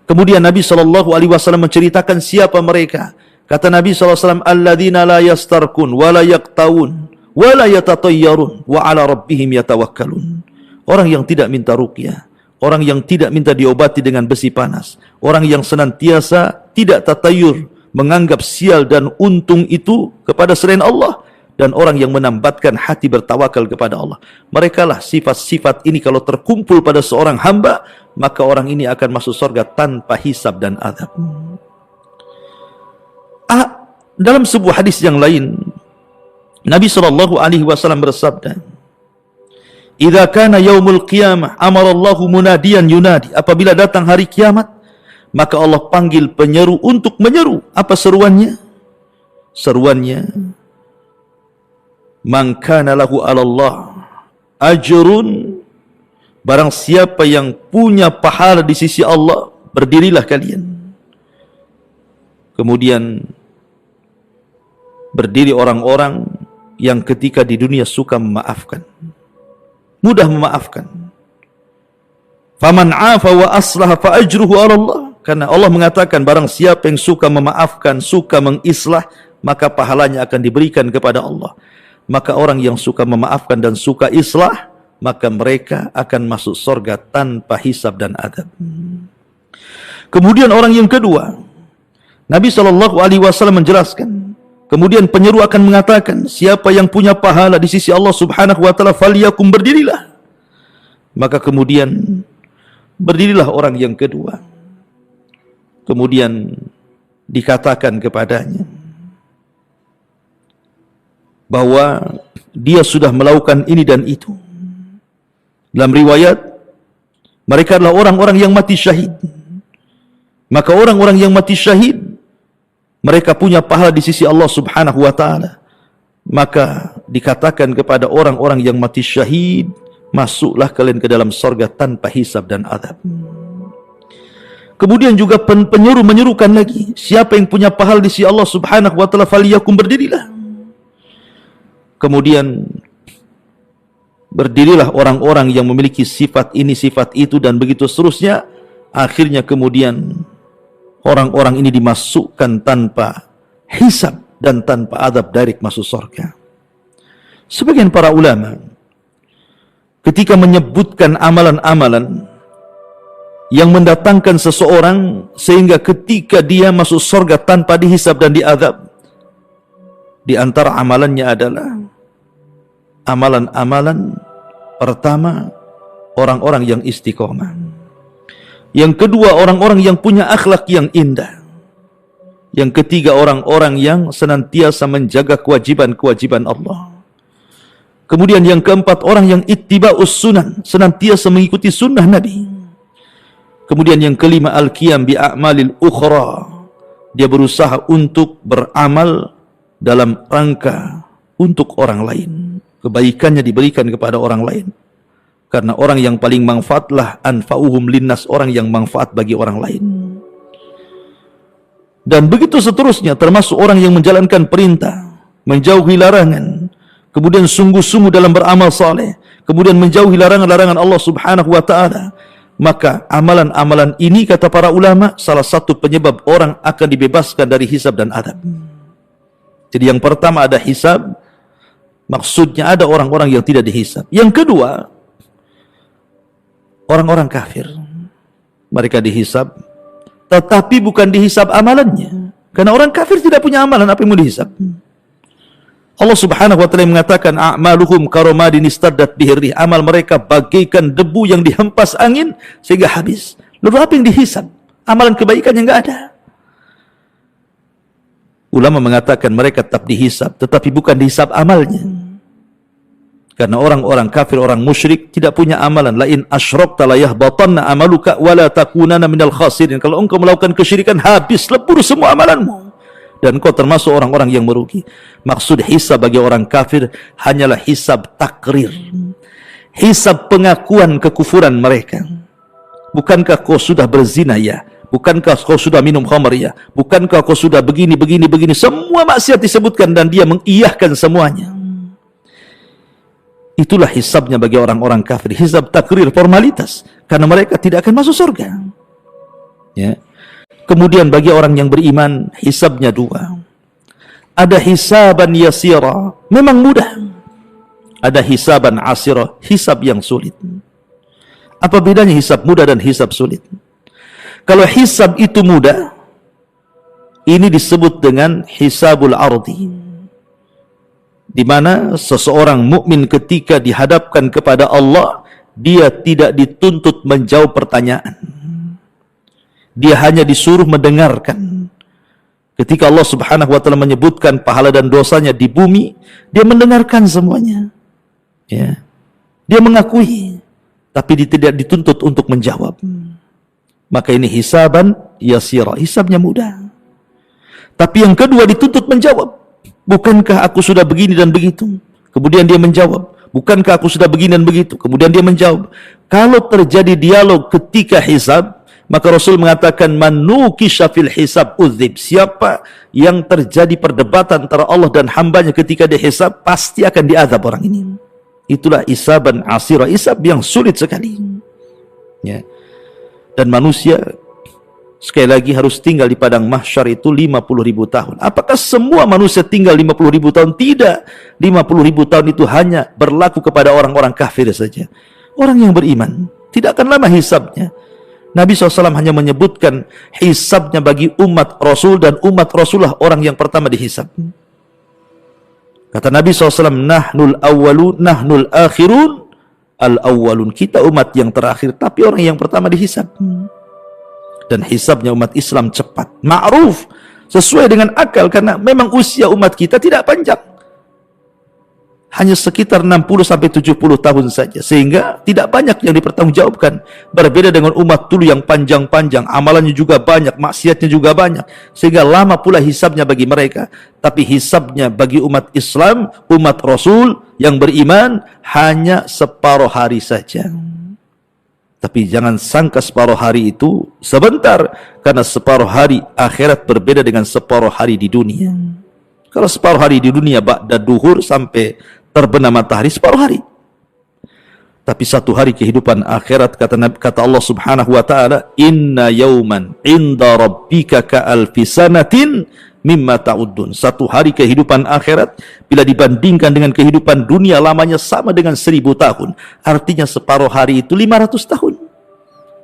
Kemudian Nabi SAW menceritakan siapa mereka. Kata Nabi SAW, alladzina la yastarkun wa la yaqtawun wa la yatatayyarun wa ala rabbihim yatawakkalun. Orang yang tidak minta ruqyah, orang yang tidak minta diobati dengan besi panas, orang yang senantiasa tidak tatayur, menganggap sial dan untung itu kepada selain Allah, dan orang yang menambatkan hati bertawakal kepada Allah. Mereka lah sifat-sifat ini kalau terkumpul pada seorang hamba, maka orang ini akan masuk surga tanpa hisab dan azab. Dalam sebuah hadis yang lain, Nabi SAW bersabda, idza kana yaumul qiyamah amarallahu munadiyan yunadi. Apabila datang hari kiamat, maka Allah panggil penyeru untuk menyeru. Apa seruannya? Seruannya, man kana lahu 'ala Allah ajrun, barang siapa yang punya pahala di sisi Allah, berdirilah kalian. Kemudian berdiri orang-orang yang ketika di dunia suka memaafkan, mudah memaafkan. Faman 'afa wa aslaha fa ajruhu 'ala Allah. Karena Allah mengatakan barang siapa yang suka memaafkan, suka mengislah, maka pahalanya akan diberikan kepada Allah. Maka orang yang suka memaafkan dan suka islah, maka mereka akan masuk surga tanpa hisab dan adab. Kemudian orang yang kedua, Nabi SAW menjelaskan, kemudian penyeru akan mengatakan, siapa yang punya pahala di sisi Allah Subhanahu wa taala, falyakum, berdirilah. Maka kemudian berdirilah orang yang kedua. Kemudian dikatakan kepadanya bahwa dia sudah melakukan ini dan itu. Dalam riwayat, mereka adalah orang-orang yang mati syahid. Maka orang-orang yang mati syahid, mereka punya pahala di sisi Allah Subhanahu wa taala. Maka dikatakan kepada orang-orang yang mati syahid, masuklah kalian ke dalam surga tanpa hisab dan adab. Kemudian juga penyeru menyerukan lagi, siapa yang punya pahala di sisi Allah Subhanahu wa taala, falyakum, berdirilah. Kemudian berdirilah orang-orang yang memiliki sifat ini, sifat itu, dan begitu seterusnya. Akhirnya kemudian orang-orang ini dimasukkan tanpa hisab dan tanpa adab, direct masuk surga. Sebagian para ulama ketika menyebutkan amalan-amalan yang mendatangkan seseorang sehingga ketika dia masuk surga tanpa dihisab dan diadab, di antara amalannya adalah amalan-amalan pertama, orang-orang yang istiqomah. Yang kedua, orang-orang yang punya akhlak yang indah. Yang ketiga, orang-orang yang senantiasa menjaga kewajiban-kewajiban Allah. Kemudian yang keempat, orang yang ittiba'us sunan, senantiasa mengikuti sunnah Nabi. Kemudian yang kelima, al-qiyam bi'a'malil ukhra, dia berusaha untuk beramal dalam rangka untuk orang lain. Kebaikannya diberikan kepada orang lain. Karena orang yang paling manfaatlah anfa'uhum linnas, orang yang manfaat bagi orang lain. Dan begitu seterusnya, termasuk orang yang menjalankan perintah, menjauhi larangan, kemudian sungguh-sungguh dalam beramal saleh, kemudian menjauhi larangan-larangan Allah Subhanahu wa taala. Maka amalan-amalan ini, kata para ulama, salah satu penyebab orang akan dibebaskan dari hisab dan adab. Jadi yang pertama ada hisab, maksudnya ada orang-orang yang tidak dihisab. Yang kedua, orang-orang kafir, mereka dihisab, tetapi bukan dihisab amalannya. Karena orang kafir tidak punya amalan, apa yang mau dihisab? Allah Subhanahu wa taala mengatakan, a'maluhum karomadin istaddat bihirrih, amal mereka bagaikan debu yang dihempas angin sehingga habis. Lalu apa yang dihisab? Amalan kebaikan yang enggak ada. Ulama mengatakan mereka tetap dihisab, tetapi bukan dihisab amalnya. Karena orang-orang kafir, orang musyrik tidak punya amalan. La in asyrakta la yahbatanna amaluka wa la takunanna minal khasirin. Kalau engkau melakukan kesyirikan, habis, lebur semua amalanmu, dan kau termasuk orang-orang yang merugi. Maksud hisab bagi orang kafir hanyalah hisab takrir, hisab pengakuan kekufuran mereka. Bukankah kau sudah berzina ya? Bukankah kau sudah minum khamr ya? Bukankah kau sudah begini, begini, begini? Semua maksiat disebutkan dan dia mengiyahkan semuanya. Itulah hisabnya bagi orang-orang kafir, hisab takrir, formalitas, karena mereka tidak akan masuk surga. Ya. Kemudian bagi orang yang beriman, hisabnya dua. Ada hisaban yasira, memang mudah. Ada hisaban asira, hisab yang sulit. Apa bedanya hisab mudah dan hisab sulit? Kalau hisab itu mudah, ini disebut dengan hisabul ardi, di mana seseorang mukmin ketika dihadapkan kepada Allah, dia tidak dituntut menjawab pertanyaan. Dia hanya disuruh mendengarkan. Ketika Allah Subhanahu wa taala menyebutkan pahala dan dosanya di bumi, dia mendengarkan semuanya. Ya. Dia mengakui, tapi dia tidak dituntut untuk menjawab. Maka ini hisaban yasira, hisabnya mudah. Tapi yang kedua dituntut menjawab. Bukankah aku sudah begini dan begitu? Kemudian dia menjawab, bukankah aku sudah begini dan begitu? Kemudian dia menjawab. Kalau terjadi dialog ketika hisab, maka Rasul mengatakan, man nukisha fil hisab udzib. Siapa yang terjadi perdebatan antara Allah dan hambanya ketika dihisab, pasti akan diazab orang ini. Itulah isaban asira, isab yang sulit sekali. Ya. Dan manusia sekali lagi harus tinggal di padang mahsyar itu 50.000 tahun. Apakah semua manusia tinggal 50.000 tahun? Tidak. 50.000 tahun itu hanya berlaku kepada orang-orang kafir saja. Orang yang beriman tidak akan lama hisabnya. Nabi SAW hanya menyebutkan hisabnya bagi umat Rasul, dan umat Rasulullah orang yang pertama dihisab. Kata Nabi SAW, nahnul awwalun, nahnul akhirun, al-awwalun. Kita umat yang terakhir, tapi orang yang pertama dihisab. Dan hisabnya umat Islam cepat, ma'ruf, sesuai dengan akal, karena memang usia umat kita tidak panjang, hanya sekitar 60-70 tahun saja, sehingga tidak banyak yang dipertanggungjawabkan. Berbeda dengan umat dulu yang panjang-panjang, amalannya juga banyak, maksiatnya juga banyak, sehingga lama pula hisabnya bagi mereka. Tapi hisabnya bagi umat Islam, umat Rasul yang beriman, hanya separuh hari saja. Tapi jangan sangka separuh hari itu sebentar, karena separuh hari akhirat berbeda dengan separuh hari di dunia. Kalau separuh hari di dunia ba'da duhur sampai terbenam matahari, separuh hari. Tapi satu hari kehidupan akhirat, kata Allah Subhanahu wa taala, inna yauman inda rabbika ka'alfi sanatin mimma ta'uddun. Satu hari kehidupan akhirat bila dibandingkan dengan kehidupan dunia, lamanya sama dengan 1000 tahun. Artinya separuh hari itu 500 tahun.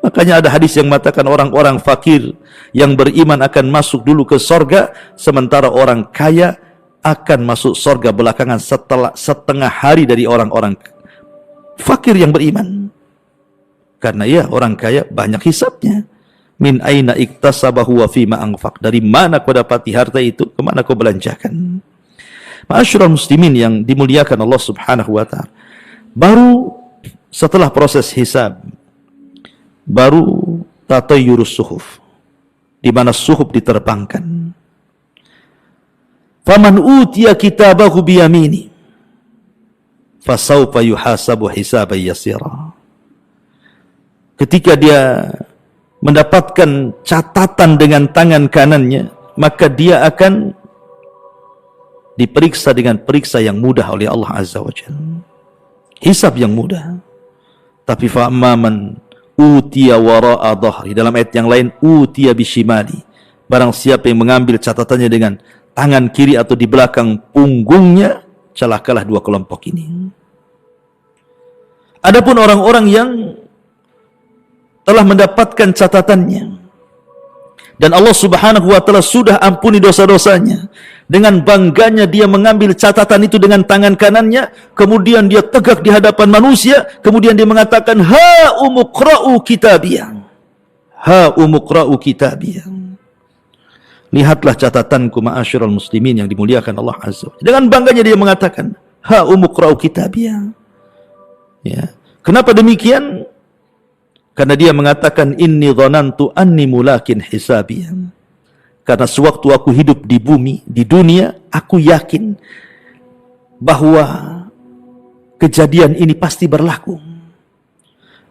Makanya ada hadis yang mengatakan orang-orang fakir yang beriman akan masuk dulu ke sorga, sementara orang kaya akan masuk sorga belakangan setelah setengah hari dari orang-orang fakir yang beriman. Karena ya, orang kaya banyak hisabnya. Min aina iktasabahu wa fima anfaq. Dari mana kau dapati harta itu, kemana kau belanjakan? Ma'asyiral muslimin yang dimuliakan Allah Subhanahu wa ta'ala, baru setelah proses hisab, baru tatayyurus suhuf, di mana suhuf diterbangkan. Faman utiya kitabahu biyamini fasawfa yuhasabu hisaban yasira. Ketika dia mendapatkan catatan dengan tangan kanannya, maka dia akan diperiksa dengan periksa yang mudah oleh Allah Azza wa Jalla. Hisab yang mudah. Tapi fa'amman utiya wara'a dhahri, dalam ayat yang lain utiya bishimali, barang siapa yang mengambil catatannya dengan tangan kiri atau di belakang punggungnya, celakalah dua kelompok ini. Adapun orang-orang yang telah mendapatkan catatannya dan Allah Subhanahu wa taala sudah ampuni dosa-dosanya, dengan bangganya dia mengambil catatan itu dengan tangan kanannya, kemudian dia tegak di hadapan manusia, kemudian dia mengatakan, ha umuqra'u kitabiyah, ha umuqra'u kitabiyah. Lihatlah catatanku ma'asyiral muslimin yang dimuliakan Allah Azza wa Jalla. Dengan bangganya dia mengatakan, ha umuqra'u kitabiyah. Ya. Kenapa demikian? Karena dia mengatakan, inni dhanantu anni mulakin hisabiyah. Karena sewaktu aku hidup di bumi, di dunia, aku yakin bahwa kejadian ini pasti berlaku.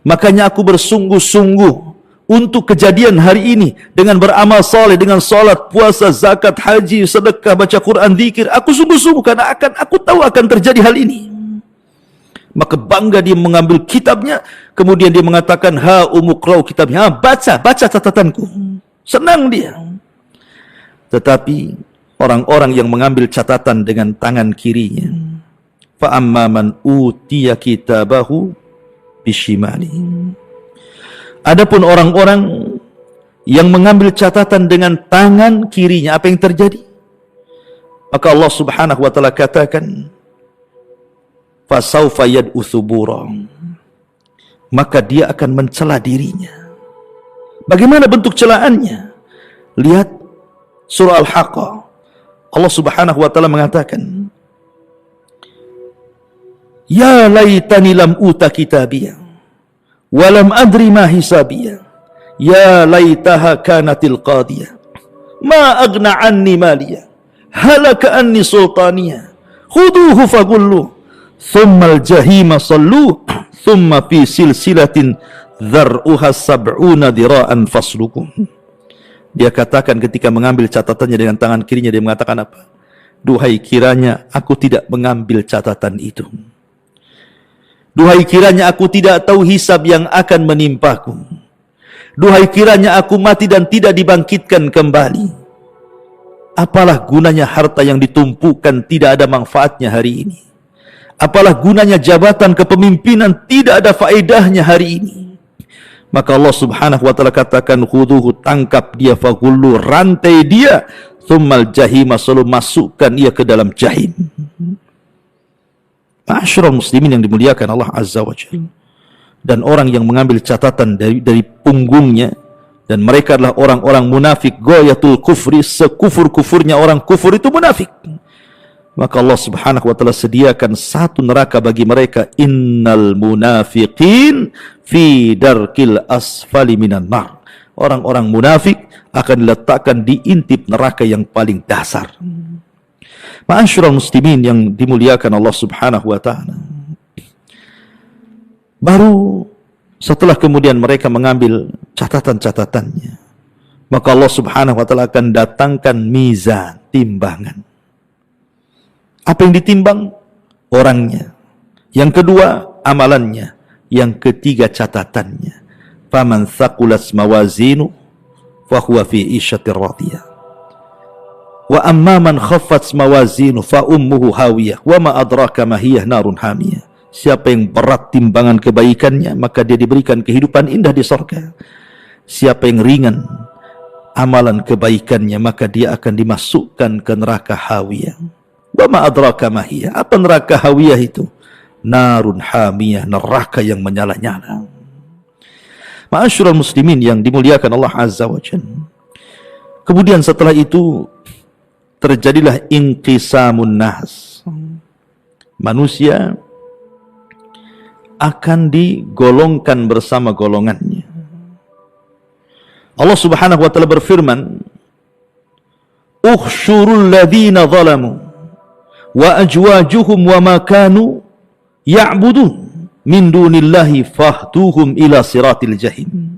Makanya aku bersungguh-sungguh untuk kejadian hari ini dengan beramal saleh, dengan salat, puasa, zakat, haji, sedekah, baca Quran, zikir. Aku sungguh-sungguh karena aku tahu akan terjadi hal ini. Maka bangga dia mengambil kitabnya, kemudian dia mengatakan, ha umuqra'u kitabnya, baca catatanku. Senang dia. Tetapi orang-orang yang mengambil catatan dengan tangan kirinya, fa amma man utiya kitabahu bishimali. Adapun orang-orang yang mengambil catatan dengan tangan kirinya, apa yang terjadi? Maka Allah Subhanahu wa taala katakan, fasawfa yad'u thubura, maka dia akan mencela dirinya. Bagaimana bentuk celaannya? Lihat surah Al-Haqqah. Allah Subhanahu wa taala mengatakan, ya laitani lam uta kitabiyah wa lam adri ma hisabiyah, ya laitaha kanatil qadiyah ma aghna anni maliyah halaka anni sultaniyah khuduhu fagulluh thummal jahima sallu thumma fi silsilatin dzar'uha sab'una dira'an faslukum. Dia katakan ketika mengambil catatannya dengan tangan kirinya, dia mengatakan apa? Duhai kiranya aku tidak mengambil catatan itu. Duhai kiranya aku tidak tahu hisab yang akan menimpaku. Duhai kiranya aku mati dan tidak dibangkitkan kembali. Apalah gunanya harta yang ditumpukan, tidak ada manfaatnya hari ini. Apalah gunanya jabatan kepemimpinan, tidak ada faedahnya hari ini. Maka Allah Subhanahu wa taala katakan, khuduhu, tangkap dia, faghullu, rantai dia, tsummal jahima, selalu masukkan ia ke dalam jahim. Ma'asyiral muslimin yang dimuliakan Allah Azza wa Jalla. Dan orang yang mengambil catatan dari punggungnya, dan mereka adalah orang-orang munafik, ghayatul kufri, sekufur-kufurnya orang kufur itu munafik. Maka Allah Subhanahu wa taala sediakan satu neraka bagi mereka, innal munafiqin fi darkil asfali minan nar. Orang-orang munafik akan diletakkan di intip neraka yang paling dasar. Ma'asyiral muslimin yang dimuliakan Allah Subhanahu wa taala. Baru setelah kemudian mereka mengambil catatan-catatannya, maka Allah Subhanahu wa taala akan datangkan mizan, timbangan. Apa yang ditimbang? Orangnya. Yang kedua, amalannya. Yang ketiga, catatannya. Faman thaqulat mawazinu fahuwa fi isyatir radiyah. Wa amma man khaffat mawazinu fa ummuhu hawiyah wa ma adraka ma hiya narun hamiyah. Siapa yang berat timbangan kebaikannya, maka dia diberikan kehidupan indah di surga. Siapa yang ringan amalan kebaikannya, maka dia akan dimasukkan ke neraka hawiyah. Wa ma adraka ma hiya. Apa neraka hawiyah itu? Narun hamiyah, neraka yang menyala-nyala. Ma'asyiral muslimin yang dimuliakan Allah Azza wa Jalla. Kemudian setelah itu terjadilah inqisamun nas. Manusia akan digolongkan bersama golongannya. Allah Subhanahu wa taala berfirman, "Ukhsyurul ladzina zalamu wa ajwajuhum wa ma kanu ya'budun min dunillahi fahduhum ila siratil jahim."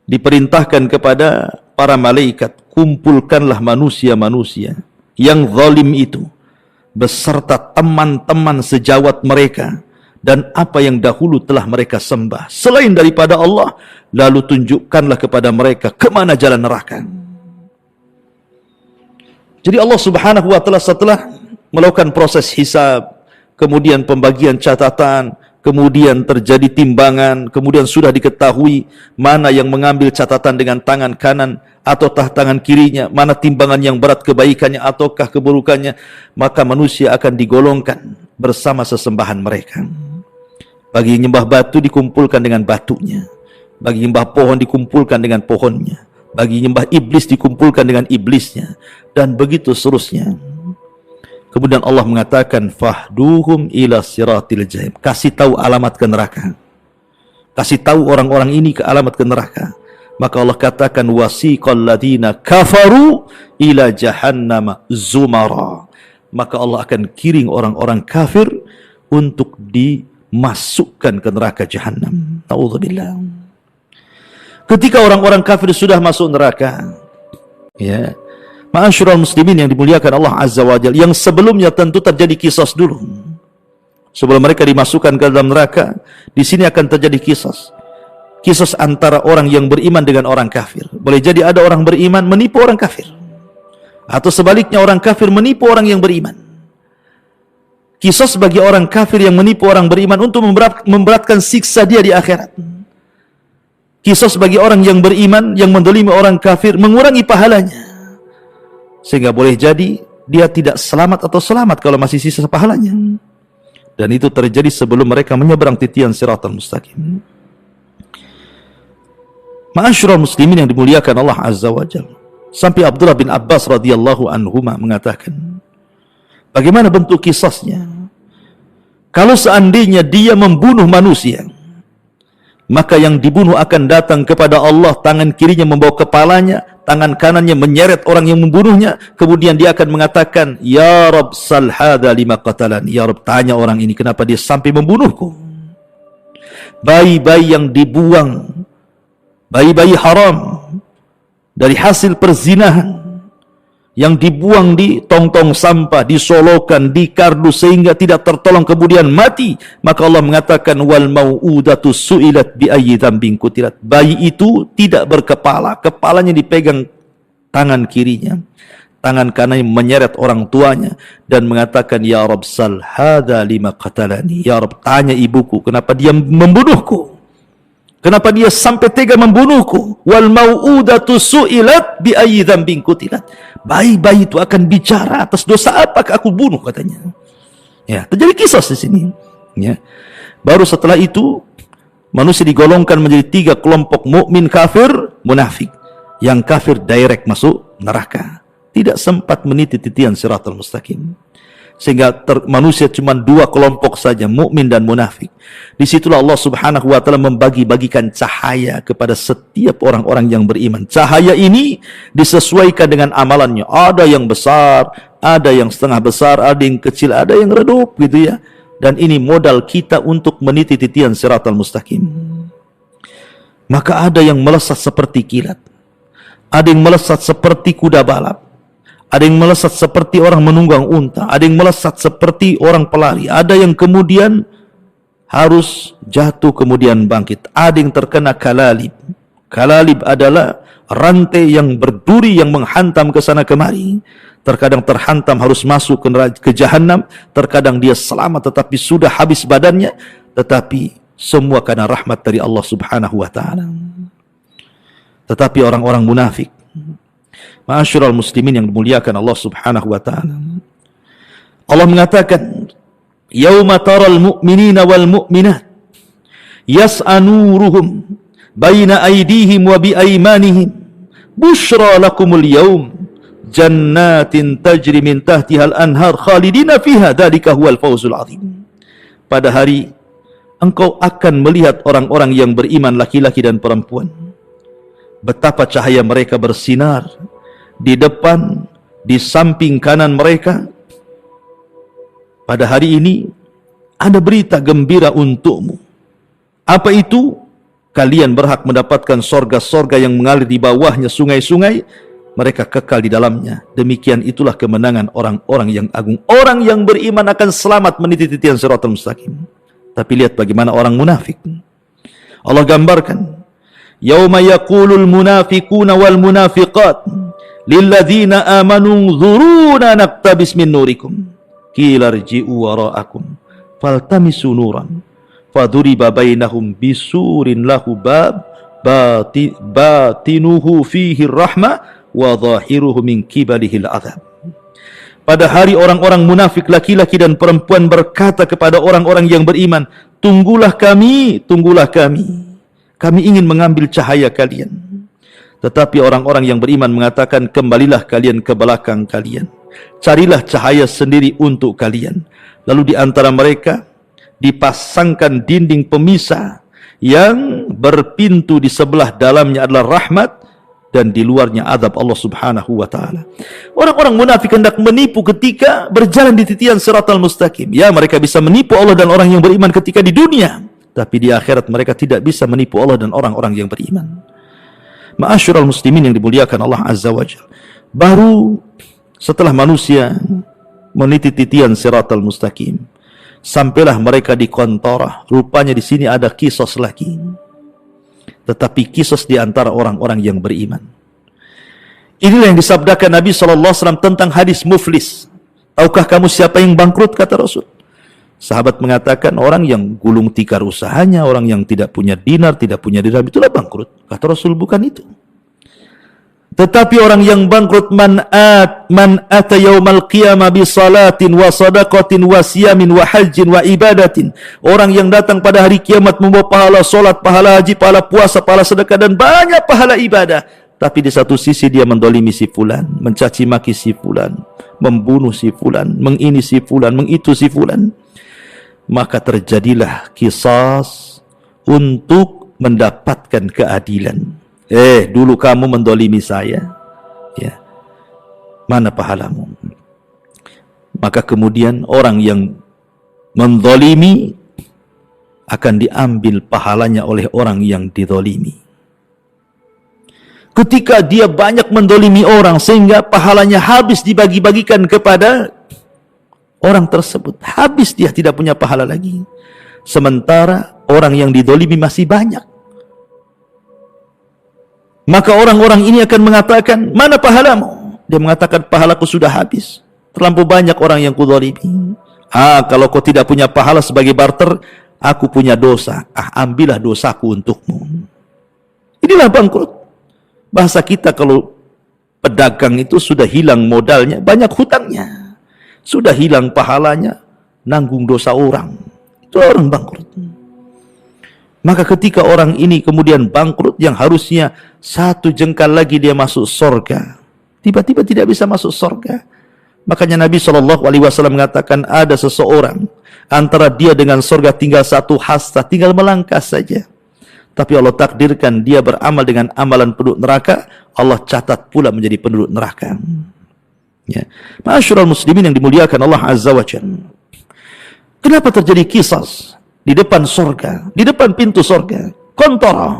Diperintahkan kepada para malaikat, kumpulkanlah manusia-manusia yang zalim itu beserta teman-teman sejawat mereka dan apa yang dahulu telah mereka sembah selain daripada Allah, lalu tunjukkanlah kepada mereka kemana jalan neraka. Jadi Allah Subhanahu wa taala setelah melakukan proses hisab, kemudian pembagian catatan, kemudian terjadi timbangan, kemudian sudah diketahui mana yang mengambil catatan dengan tangan kanan ataukah tangan kirinya, mana timbangan yang berat kebaikannya ataukah keburukannya, maka manusia akan digolongkan bersama sesembahan mereka. Bagi nyembah batu dikumpulkan dengan batunya, bagi nyembah pohon dikumpulkan dengan pohonnya, bagi nyembah iblis dikumpulkan dengan iblisnya, dan begitu seterusnya. Kemudian Allah mengatakan, fahduhum ila siratil jahim. Kasih tahu alamat ke neraka. Kasih tahu orang-orang ini ke alamat ke neraka. Maka Allah katakan, wasiqal ladina kafaru ila jahannama zumara. Maka Allah akan kiring orang-orang kafir untuk dimasukkan ke neraka jahannam. Na'udzubillah. Ketika orang-orang kafir sudah masuk neraka, ya, ma'asyiral muslimin yang dimuliakan Allah Azza wa Jalla, yang sebelumnya tentu terjadi qisas dulu. Sebelum mereka dimasukkan ke dalam neraka, di sini akan terjadi qisas. Qisas antara orang yang beriman dengan orang kafir. Boleh jadi ada orang beriman menipu orang kafir, atau sebaliknya orang kafir menipu orang yang beriman. Qisas bagi orang kafir yang menipu orang beriman untuk memberatkan siksa dia di akhirat. Qisas bagi orang yang beriman yang mendolimi orang kafir mengurangi pahalanya. Sehingga boleh jadi dia tidak selamat atau selamat kalau masih sisa pahalanya. Dan itu terjadi sebelum mereka menyeberang titian siratal mustaqim. Ma'asyiral muslimin yang dimuliakan Allah Azza wa Jalla. Sampai Abdullah bin Abbas radhiyallahu anhuma mengatakan, bagaimana bentuk kisahnya? Kalau seandainya dia membunuh manusia, maka yang dibunuh akan datang kepada Allah, tangan kirinya membawa kepalanya, tangan kanannya menyeret orang yang membunuhnya, kemudian dia akan mengatakan, Ya Rabb, sal hadha lima qatalani. Ya Rabb, tanya orang ini kenapa dia sampai membunuhku. Bayi-bayi yang dibuang, bayi-bayi haram dari hasil perzinahan, yang dibuang di tong-tong sampah, disolokan, di kardus sehingga tidak tertolong kemudian mati, maka Allah mengatakan wal mau'udatu su'ilat bi ayyi dzambin qutilat. Bayi itu tidak berkepala, kepalanya dipegang tangan kirinya, tangan kanannya menyeret orang tuanya dan mengatakan, Ya Rabb, sal hadza lima qatalani. Ya Rabb, tanya ibuku kenapa dia membunuhku, kenapa dia sampai tega membunuhku. Wal mau'udatu su'ilat bi ayyi dzambin qutilat. Bayi-bayi itu akan bicara, atas dosa apakah aku bunuh, katanya. Ya, terjadi kisah di sini. Ya. Baru setelah itu manusia digolongkan menjadi 3 kelompok: mukmin, kafir, munafik. Yang kafir direct masuk neraka, tidak sempat meniti titian siratal mustaqim. Sehingga manusia cuma 2 kelompok saja, mukmin dan munafik. Disitulah Allah Subhanahu wa ta'ala membagi-bagikan cahaya kepada setiap orang-orang yang beriman. Cahaya ini disesuaikan dengan amalannya. Ada yang besar, ada yang setengah besar, ada yang kecil, ada yang redup, gitu ya. Dan ini modal kita untuk meniti titian siratal mustaqim. Maka ada yang melesat seperti kilat, ada yang melesat seperti kuda balap, ada yang melesat seperti orang menunggang unta, ada yang melesat seperti orang pelari, ada yang kemudian harus jatuh kemudian bangkit, ada yang terkena kalalib. Kalalib adalah rantai yang berduri yang menghantam ke sana kemari. Terkadang terhantam harus masuk ke jahanam, terkadang dia selamat tetapi sudah habis badannya, tetapi semua karena rahmat dari Allah Subhanahu wa ta'ala. Tetapi orang-orang munafik, ma'asyiral muslimin yang dimuliakan Allah Subhanahu wa ta'ala, Allah mengatakan, Yauma taral mu'minina wal mu'minat yas'a nuruhum baina aydihim wa bi aymanihim bushra lakumul yawm jannatin tajri min tahtihal anhar khalidina fiha dzalika huwal fawzul azim. Pada hari engkau akan melihat orang-orang yang beriman laki-laki dan perempuan, betapa cahaya mereka bersinar di depan, di samping kanan mereka. Pada hari ini ada berita gembira untukmu. Apa itu? Kalian berhak mendapatkan sorga-sorga yang mengalir di bawahnya sungai-sungai, mereka kekal di dalamnya. Demikian itulah kemenangan orang-orang yang agung. Orang yang beriman akan selamat meniti titian siratal mustaqim. Tapi lihat bagaimana orang munafik. Allah gambarkan, Yauma yaqulul munafiquna wal munafiqat lilladzina amanu dzuruna naqtabis min nurikum qila irji'u wara'akum faltamisu nuran faduriba bainahum bisurin lahu bab batinuhu fihi rahmah wa zahiruhu min qibalihi al-'adzab. Pada hari orang-orang munafik laki-laki dan perempuan berkata kepada orang-orang yang beriman, tunggulah kami, kami ingin mengambil cahaya kalian. Tetapi orang-orang yang beriman mengatakan, kembalilah kalian ke belakang kalian, carilah cahaya sendiri untuk kalian. Lalu di antara mereka dipasangkan dinding pemisah yang berpintu, di sebelah dalamnya adalah rahmat dan di luarnya azab Allah Subhanahu wa ta'ala. Orang-orang munafik hendak menipu ketika berjalan di titian siratal mustaqim. Ya, mereka bisa menipu Allah dan orang yang beriman ketika di dunia, tapi di akhirat mereka tidak bisa menipu Allah dan orang-orang yang beriman. Ma'asyiral muslimin yang dimuliakan Allah Azza wa Jalla, baru setelah manusia meniti titian siratal mustaqim, sampailah mereka di kontorah. Rupanya di sini ada kisos lagi, tetapi kisos di antara orang-orang yang beriman. Inilah yang disabdakan Nabi SAW tentang hadis muflis. Tahukah kamu siapa yang bangkrut, kata Rasul? Sahabat mengatakan, orang yang gulung tikar usahanya, orang yang tidak punya dinar, tidak punya dirham, itulah bangkrut. Kata Rasul, bukan itu. Tetapi orang yang bangkrut, man ata yaumal qiyamah bi salatin wa sadaqatin wa siyamin wa hajjin wa ibadatin. Orang yang datang pada hari kiamat membawa pahala solat, pahala haji, pahala puasa, pahala sedekah dan banyak pahala ibadah. Tapi di satu sisi dia mendolimi si fulan, mencaci maki si fulan, membunuh si fulan, mengini si fulan, mengitu si fulan. Maka terjadilah kisas untuk mendapatkan keadilan. Dulu kamu mendolimi saya, ya, mana pahalamu? Maka kemudian orang yang mendolimi akan diambil pahalanya oleh orang yang didolimi. Ketika dia banyak mendolimi orang sehingga pahalanya habis dibagi-bagikan kepada orang tersebut, habis, dia tidak punya pahala lagi. Sementara orang yang didolimi masih banyak. Maka orang-orang ini akan mengatakan, mana pahalamu? Dia mengatakan, pahalaku sudah habis. Terlampau banyak orang yang kudolimi. Kalau kau tidak punya pahala sebagai barter, aku punya dosa. Ambillah dosaku untukmu. Inilah bangkrut. Bahasa kita kalau pedagang itu sudah hilang modalnya, banyak hutangnya. Sudah hilang pahalanya, nanggung dosa orang. Itu orang bangkrut. Maka ketika orang ini kemudian bangkrut, yang harusnya 1 jengkal lagi dia masuk surga, tiba-tiba tidak bisa masuk surga. Makanya Nabi SAW mengatakan, ada seseorang antara dia dengan surga tinggal 1 hasta, tinggal melangkah saja. Tapi Allah takdirkan dia beramal dengan amalan penduduk neraka, Allah catat pula menjadi penduduk neraka. Ya. Ma'asyiral muslimin yang dimuliakan Allah Azza wa Jalla. Kenapa terjadi kisah di depan surga, di depan pintu surga, kontara?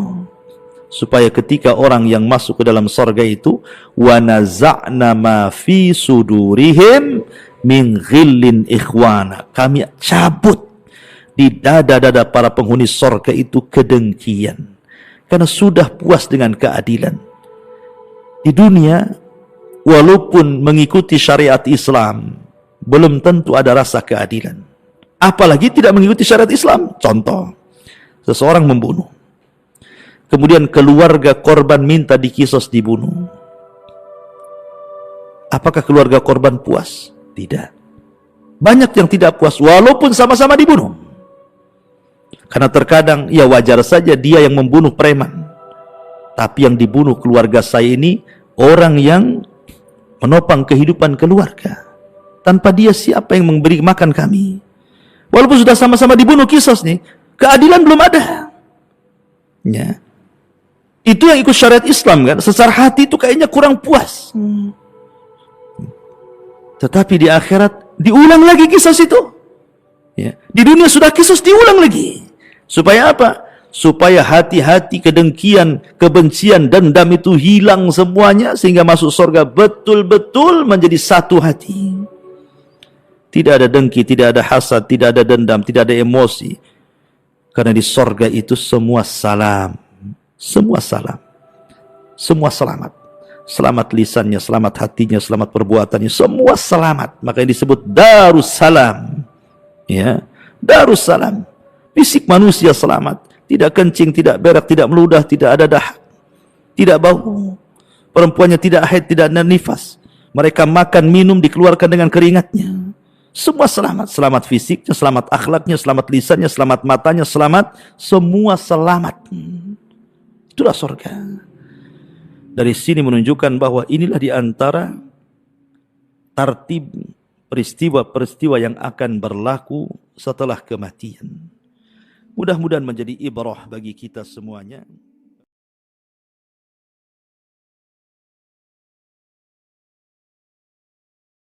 Supaya ketika orang yang masuk ke dalam surga itu, wa naza'na ma fi sudurihim min ghillin ikhwana, kami cabut di dada-dada para penghuni surga itu kedengkian, karena sudah puas dengan keadilan. Di dunia, walaupun mengikuti syariat Islam, belum tentu ada rasa keadilan. Apalagi tidak mengikuti syariat Islam. Contoh, seseorang membunuh, kemudian keluarga korban minta dikisos dibunuh. Apakah keluarga korban puas? Tidak. Banyak yang tidak puas walaupun sama-sama dibunuh. Karena terkadang ya wajar saja dia yang membunuh preman, tapi yang dibunuh keluarga saya ini orang yang menopang kehidupan keluarga. Tanpa dia siapa yang memberi makan kami? Walaupun sudah sama-sama dibunuh kisos nih, keadilan belum ada. Ya. Itu yang ikut syariat Islam kan, secara hati itu kayaknya kurang puas. Tetapi di akhirat diulang lagi kisos itu. Ya. Di dunia sudah kisos, diulang lagi. Supaya apa? Supaya hati-hati kedengkian, kebencian, dendam itu hilang semuanya, sehingga masuk surga betul-betul menjadi satu hati. Tidak ada dengki, tidak ada hasad, tidak ada dendam, tidak ada emosi. Karena di surga itu semua salam. Semua salam. Semua selamat. Selamat lisannya, selamat hatinya, selamat perbuatannya, semua selamat. Makanya disebut Darussalam. Ya, Darussalam. Fisik manusia selamat, tidak kencing, tidak berak, tidak meludah, tidak ada dahak, tidak bau. Perempuannya tidak haid, tidak ada nifas. Mereka makan, minum, dikeluarkan dengan keringatnya. Semua selamat, selamat fisiknya, selamat akhlaknya, selamat lisannya, selamat matanya, selamat, semua selamat. Itulah surga. Dari sini menunjukkan bahwa inilah di antara tartib peristiwa-peristiwa yang akan berlaku setelah kematian. Mudah-mudahan menjadi ibrah bagi kita semuanya.